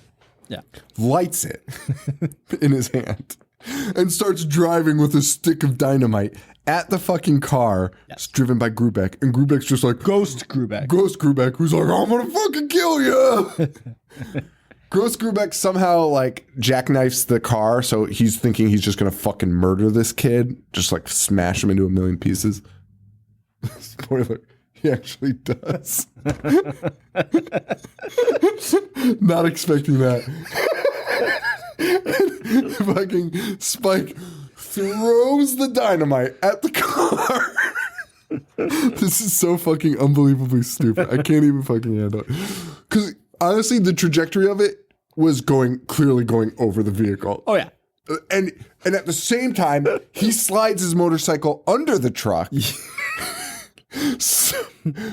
Yeah. Lights it in his hand and starts driving with a stick of dynamite at the fucking car. It's driven by Grubeck, and Grubeck's just like Ghost Grubeck. Ghost Grubeck, who's like, I'm gonna fucking kill you. Ghost Grubeck somehow like jackknifes the car, so he's thinking he's just gonna fucking murder this kid, just like smash him into a million pieces. Spoiler, he actually does. Not expecting that. Fucking Spike throws the dynamite at the car. This is so fucking unbelievably stupid. I can't even fucking handle it. Because honestly, the trajectory of it was clearly going over the vehicle. Oh yeah. And at the same time, he slides his motorcycle under the truck.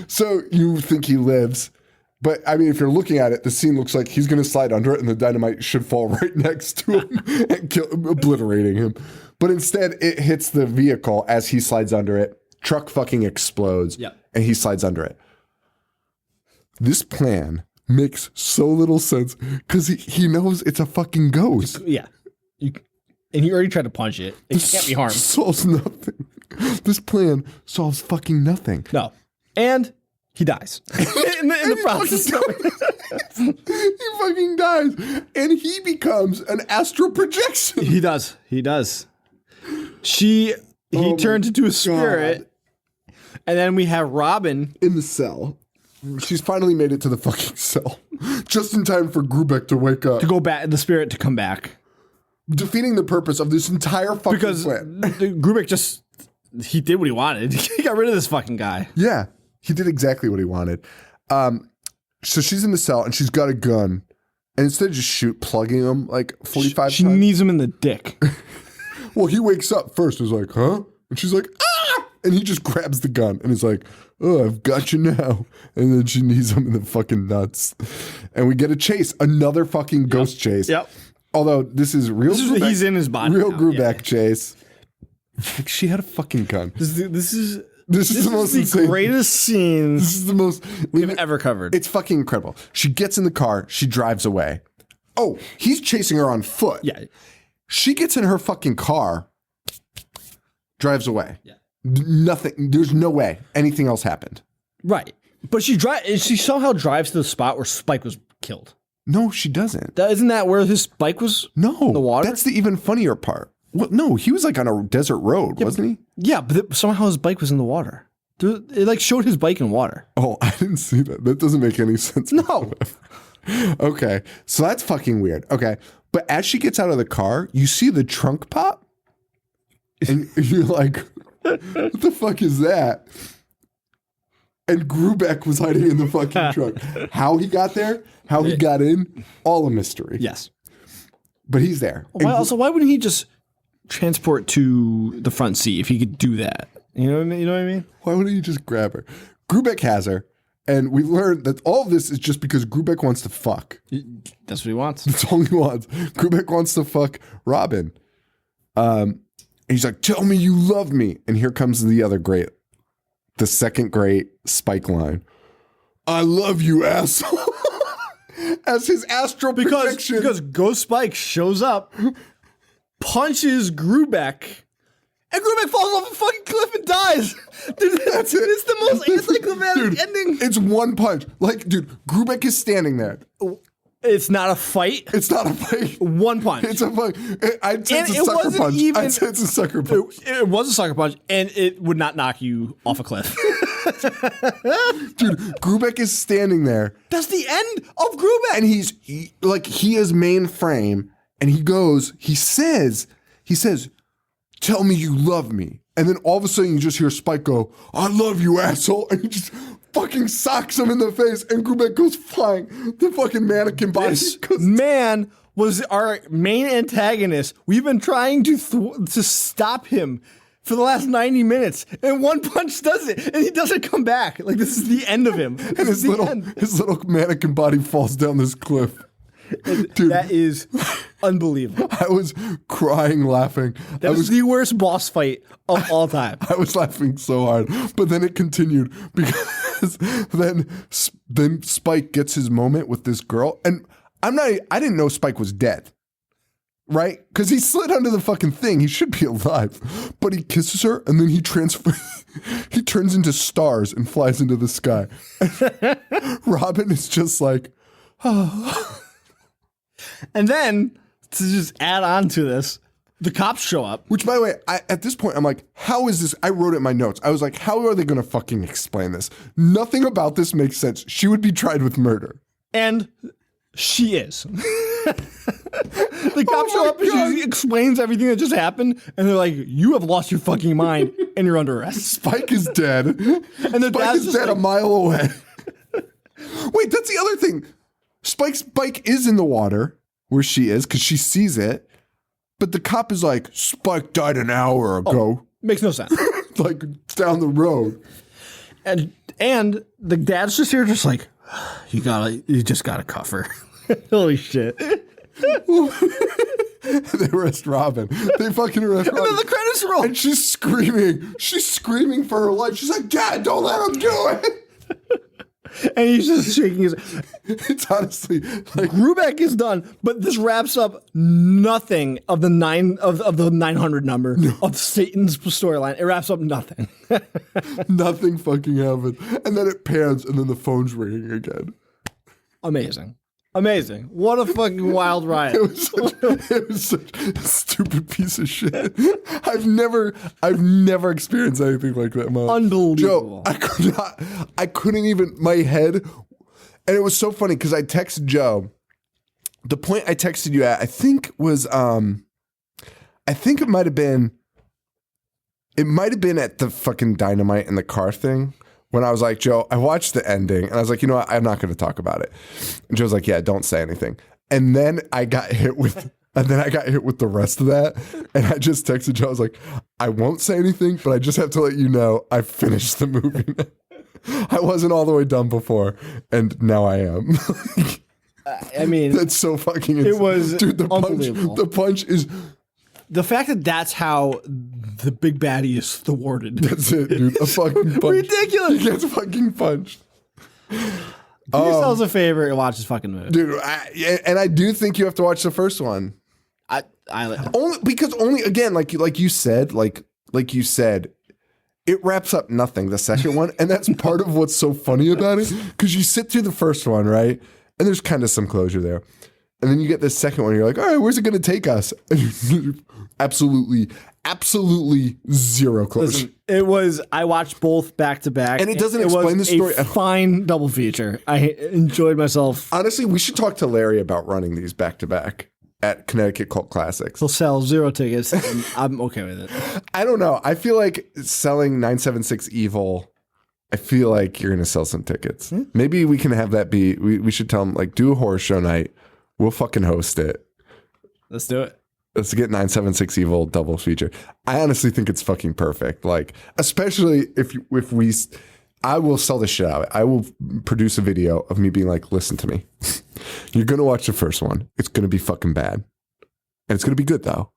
So you think he lives. But I mean, if you're looking at it, the scene looks like he's going to slide under it and the dynamite should fall right next to him and obliterating him. But instead, it hits the vehicle as he slides under it. Truck fucking explodes. Yep. And he slides under it. This plan makes so little sense because he knows it's a fucking ghost. Yeah. And he already tried to punch it. It can't be harmed. Solves nothing. This plan solves fucking nothing. No. And he dies in the process. He fucking dies. And he becomes an astral projection. He does. He turns into a spirit. And then we have Robin in the cell. She's finally made it to the fucking cell. Just in time for Grubeck to wake up. to go back, the spirit to come back. Defeating the purpose of this entire fucking Because plan. Grubeck he did what he wanted. He got rid of this fucking guy. Yeah, he did exactly what he wanted. So she's in the cell and she's got a gun. And instead of just plugging him like 45 She times. needs him in the dick. Well, he wakes up first and is like, huh? And she's like, ah! And he just grabs the gun and is like, oh, I've got you now. And then she knees him in the fucking nuts. And we get a chase, another fucking ghost chase. Yep. Although this is real. He's in his body. Real now. Grubeck Yeah. chase. She had a fucking gun. This is the most insane. greatest scene This is the most we've ever covered. It's fucking incredible. She gets in the car. She drives away. Oh, he's chasing her on foot. Yeah. She gets in her fucking car, drives away. Yeah. Nothing. There's no way anything else happened. Right. But she somehow drives to the spot where Spike was killed. No, she doesn't. Isn't that where his bike was? No. In the water? That's the even funnier part. Well, no, he was like on a desert road, wasn't he? Yeah, but somehow his bike was in the water. It like showed his bike in water. Oh, I didn't see that. That doesn't make any sense. No. Okay. So that's fucking weird. Okay. But as she gets out of the car, you see the trunk pop. And you're like, what the fuck is that? And Grubeck was hiding in the fucking trunk. How he got there, how he got in, all a mystery. Yes. But he's there. Why wouldn't he just transport to the front seat if he could do that? You know what I mean? Why wouldn't he just grab her? Grubeck has her. And we learned that all of this is just because Grubeck wants to fuck. That's what he wants. That's all he wants. Grubeck wants to fuck Robin. And he's like, tell me you love me. And here comes the second great Spike line. I love you, asshole. As his astral projection. Because Ghost Spike shows up, punches Grubeck, and Grubeck falls off a fucking cliff and dies. Dude, That's it. It's the most anticlimactic Dude, ending. it's one punch. Like, dude, Grubeck is standing there. It's not a fight. It's not a fight. One punch. It's a fuck. I'd say And it's a it sucker wasn't punch. even- I'd say it's a sucker punch. It was a sucker punch, and it would not knock you off a cliff. Dude, Grubeck is standing there. That's the end of Grubeck. And he is main frame, and he says, tell me you love me. And then all of a sudden you just hear Spike go, I love you, asshole. And he just fucking socks him in the face, and Grubeck goes flying. The fucking mannequin body This goes. man was our main antagonist. We've been trying to stop him for the last 90 minutes, and one punch does it, and he doesn't come back. Like, this is the end of him. And his little mannequin body falls down this cliff. Dude, That is unbelievable. I was crying laughing. That was the worst boss fight of all time. I was laughing so hard, but then it continued because then Spike gets his moment with this girl, and I didn't know Spike was dead. right? Because he slid under the fucking thing. He should be alive. But he kisses her and then he he turns into stars and flies into the sky. Robin is just like, oh. And then to just add on to this, the cops show up. Which, by the way, at this point, I'm like, how is this? I wrote it in my notes. I was like, how are they going to fucking explain this? Nothing about this makes sense. She would be tried with murder. And she is. The cops show up and she explains everything that just happened. And they're like, you have lost your fucking mind and you're under arrest. Spike is dead. And the Spike is dead a mile away. Wait, that's the other thing. Spike's bike is in the water where she is because she sees it. But the cop is like, Spike died an hour ago. Oh, makes no sense. Like down the road. And the dad's just here just like, you just gotta cuff her. Holy shit. They arrest Robin. They fucking arrest Robin. And then the credits roll. And she's screaming. She's screaming for her life. She's like, Dad, don't let him do it. And he's just shaking his. It's honestly like Rubeck is done, but this wraps up nothing of the 900 number of Satan's storyline. It wraps up nothing. nothing fucking happened. And then it pans, and then the phone's ringing again. Amazing. What a fucking wild ride. It was such a stupid piece of shit. I've never experienced anything like that in my life. Unbelievable. Joe, I couldn't even, my head, and it was so funny because I texted Joe. The point I texted you at, I think it might have been at the fucking dynamite in the car thing. When I was like, Joe, I watched the ending and I was like, you know what? I'm not going to talk about it. And Joe's like, yeah, don't say anything. And then I got hit with the rest of that. And I just texted Joe. I was like, I won't say anything, but I just have to let you know I finished the movie. I wasn't all the way done before. And now I am. I mean, that's so fucking insane. It was dude, unbelievable. The punch is... The fact that that's how the big baddie is thwarted. That's it, dude. A fucking punch. Ridiculous. He gets fucking punched. Do yourselves a favor and watch this fucking movie. Dude, I do think you have to watch the first one. Only again, like you said, it wraps up nothing, the second one. And that's part of what's so funny about it. Because you sit through the first one, right? And there's kind of some closure there. And then you get this second one, you're like, all right, where's it going to take us? Absolutely zero closure. Listen, I watched both back to back. And it doesn't explain the story. A fine double feature. I enjoyed myself. Honestly, we should talk to Larry about running these back to back at Connecticut Cult Classics. He'll sell 0 tickets, and I'm okay with it. I don't know. I feel like selling 976 Evil, I feel like you're going to sell some tickets. Maybe we can have that be, we should tell them, like, do a horror show night. We'll fucking host it. Let's do it. Let's get 976 Evil double feature. I honestly think it's fucking perfect. Like, especially if I will sell the shit out of it. I will produce a video of me being like, listen to me. You're going to watch the first one. It's going to be fucking bad. And it's going to be good though.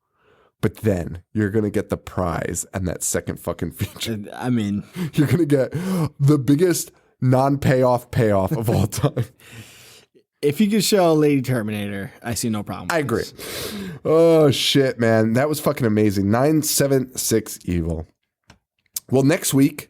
But then you're going to get the prize and that second fucking feature. I mean, you're going to get the biggest non-payoff of all time. If you could show Lady Terminator, I see no problem. I agree. Oh, shit, man. That was fucking amazing. 976 Evil. Well, next week,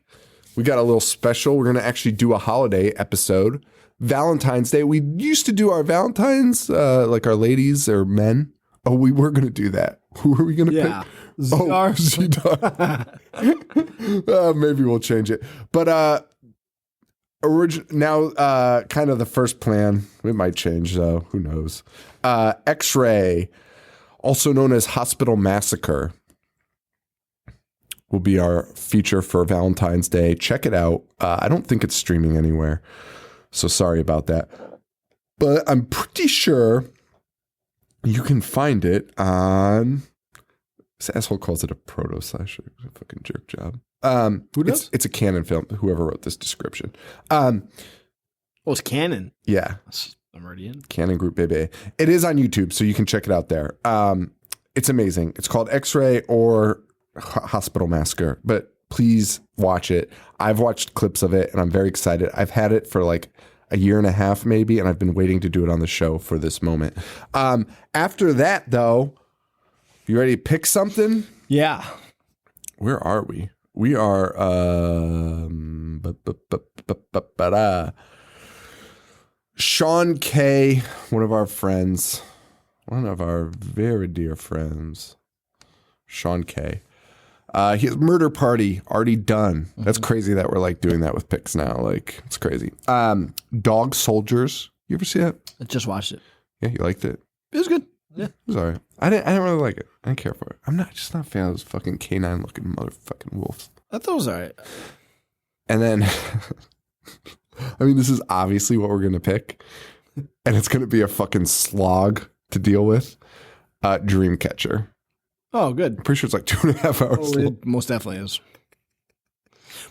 we got a little special. We're going to actually do a holiday episode. Valentine's Day. We used to do our Valentines, like our ladies or men. Oh, we were going to do that. Who are we going to pick? Zidar. Maybe we'll change it. But now, kind of the first plan. It might change, though. Who knows? X-Ray, also known as Hospital Massacre, will be our feature for Valentine's Day. Check it out. I don't think it's streaming anywhere, so sorry about that. But I'm pretty sure you can find it on... This asshole calls it a proto-slash. A fucking jerk job. Who does? It's a Canon film. Whoever wrote this description. It's Canon. Yeah. I'm already in. Canon Group, baby. It is on YouTube, so you can check it out there. It's amazing. It's called X-Ray or Hospital Massacre, but please watch it. I've watched clips of it, and I'm very excited. I've had it for like a year and a half, maybe, and I've been waiting to do it on the show for this moment. After that, though, You ready to pick something? Yeah. Where are we? We are Sean K, one of our friends, one of our very dear friends, Sean K. His murder party already done. That's crazy that we're like doing that with picks now. Like, it's crazy. Dog Soldiers. You ever see that? I just watched it. Yeah, you liked it? It was good. Yeah. It was all right. I didn't really like it. I didn't care for it. I'm just not a fan of those fucking canine looking motherfucking wolves. I thought it was all right. And then, I mean, this is obviously what we're going to pick. And it's going to be a fucking slog to deal with. Dreamcatcher. Oh, good. I'm pretty sure it's like 2.5 hours long. It most definitely is.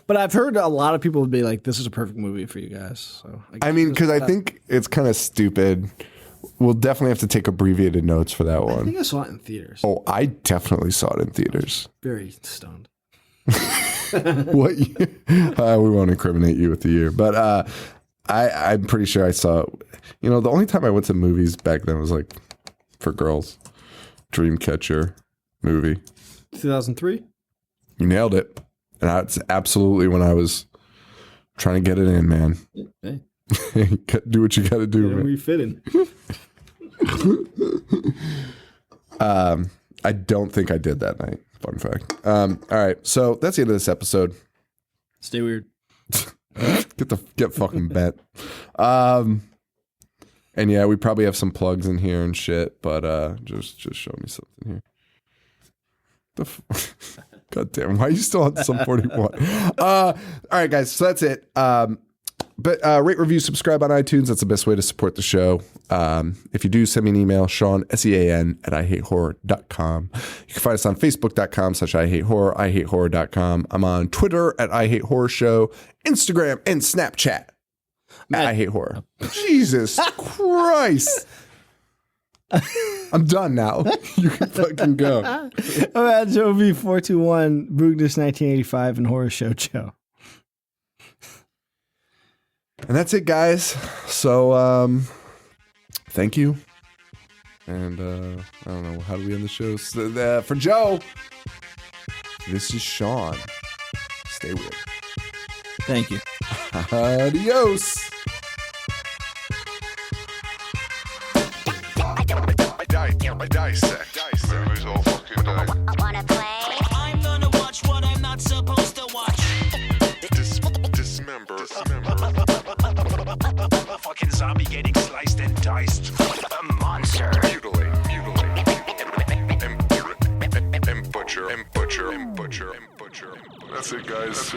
But I've heard a lot of people be like, this is a perfect movie for you guys. So I mean, because I think it's kind of stupid. We'll definitely have to take abbreviated notes for that one. I think I saw it in theaters. Oh, I definitely saw it in theaters. Very stoned. What year? We won't incriminate you with the year. But I'm pretty sure I saw it. You know, the only time I went to movies back then was like for girls. Dreamcatcher movie. 2003? You nailed it. And that's absolutely when I was trying to get it in, man. Hey. Do what you got to do, man. Refitting. I don't think I did that night. Fun fact. All right. So that's the end of this episode. Stay weird. Get fucking bent. And yeah, we probably have some plugs in here and shit, but just show me something here. God damn, why are you still on Sum 41? All right, guys, so that's it. But rate, review, subscribe on iTunes. That's the best way to support the show. If you do, send me an email, Sean, SEAN, @IHateHorror.com. You can find us on Facebook.com/IHateHorror, IHateHorror.com. I'm on Twitter @IHateHorrorShow, Instagram, and Snapchat @IHateHorror. Jesus Christ. I'm done now. You can fucking go. I'm at Jovi421, Brugness 1985, and Horror Show. And that's it, guys. So, thank you. And I don't know, how do we end the show? So, for Joe, this is Sean. Stay weird. Thank you. Adios. Dissect. Movies all fucking day. Wanna play? I'm gonna watch what I'm not supposed to watch. Dismember. A fucking zombie getting sliced and diced. A monster. Mutilate. And butcher. That's it, guys.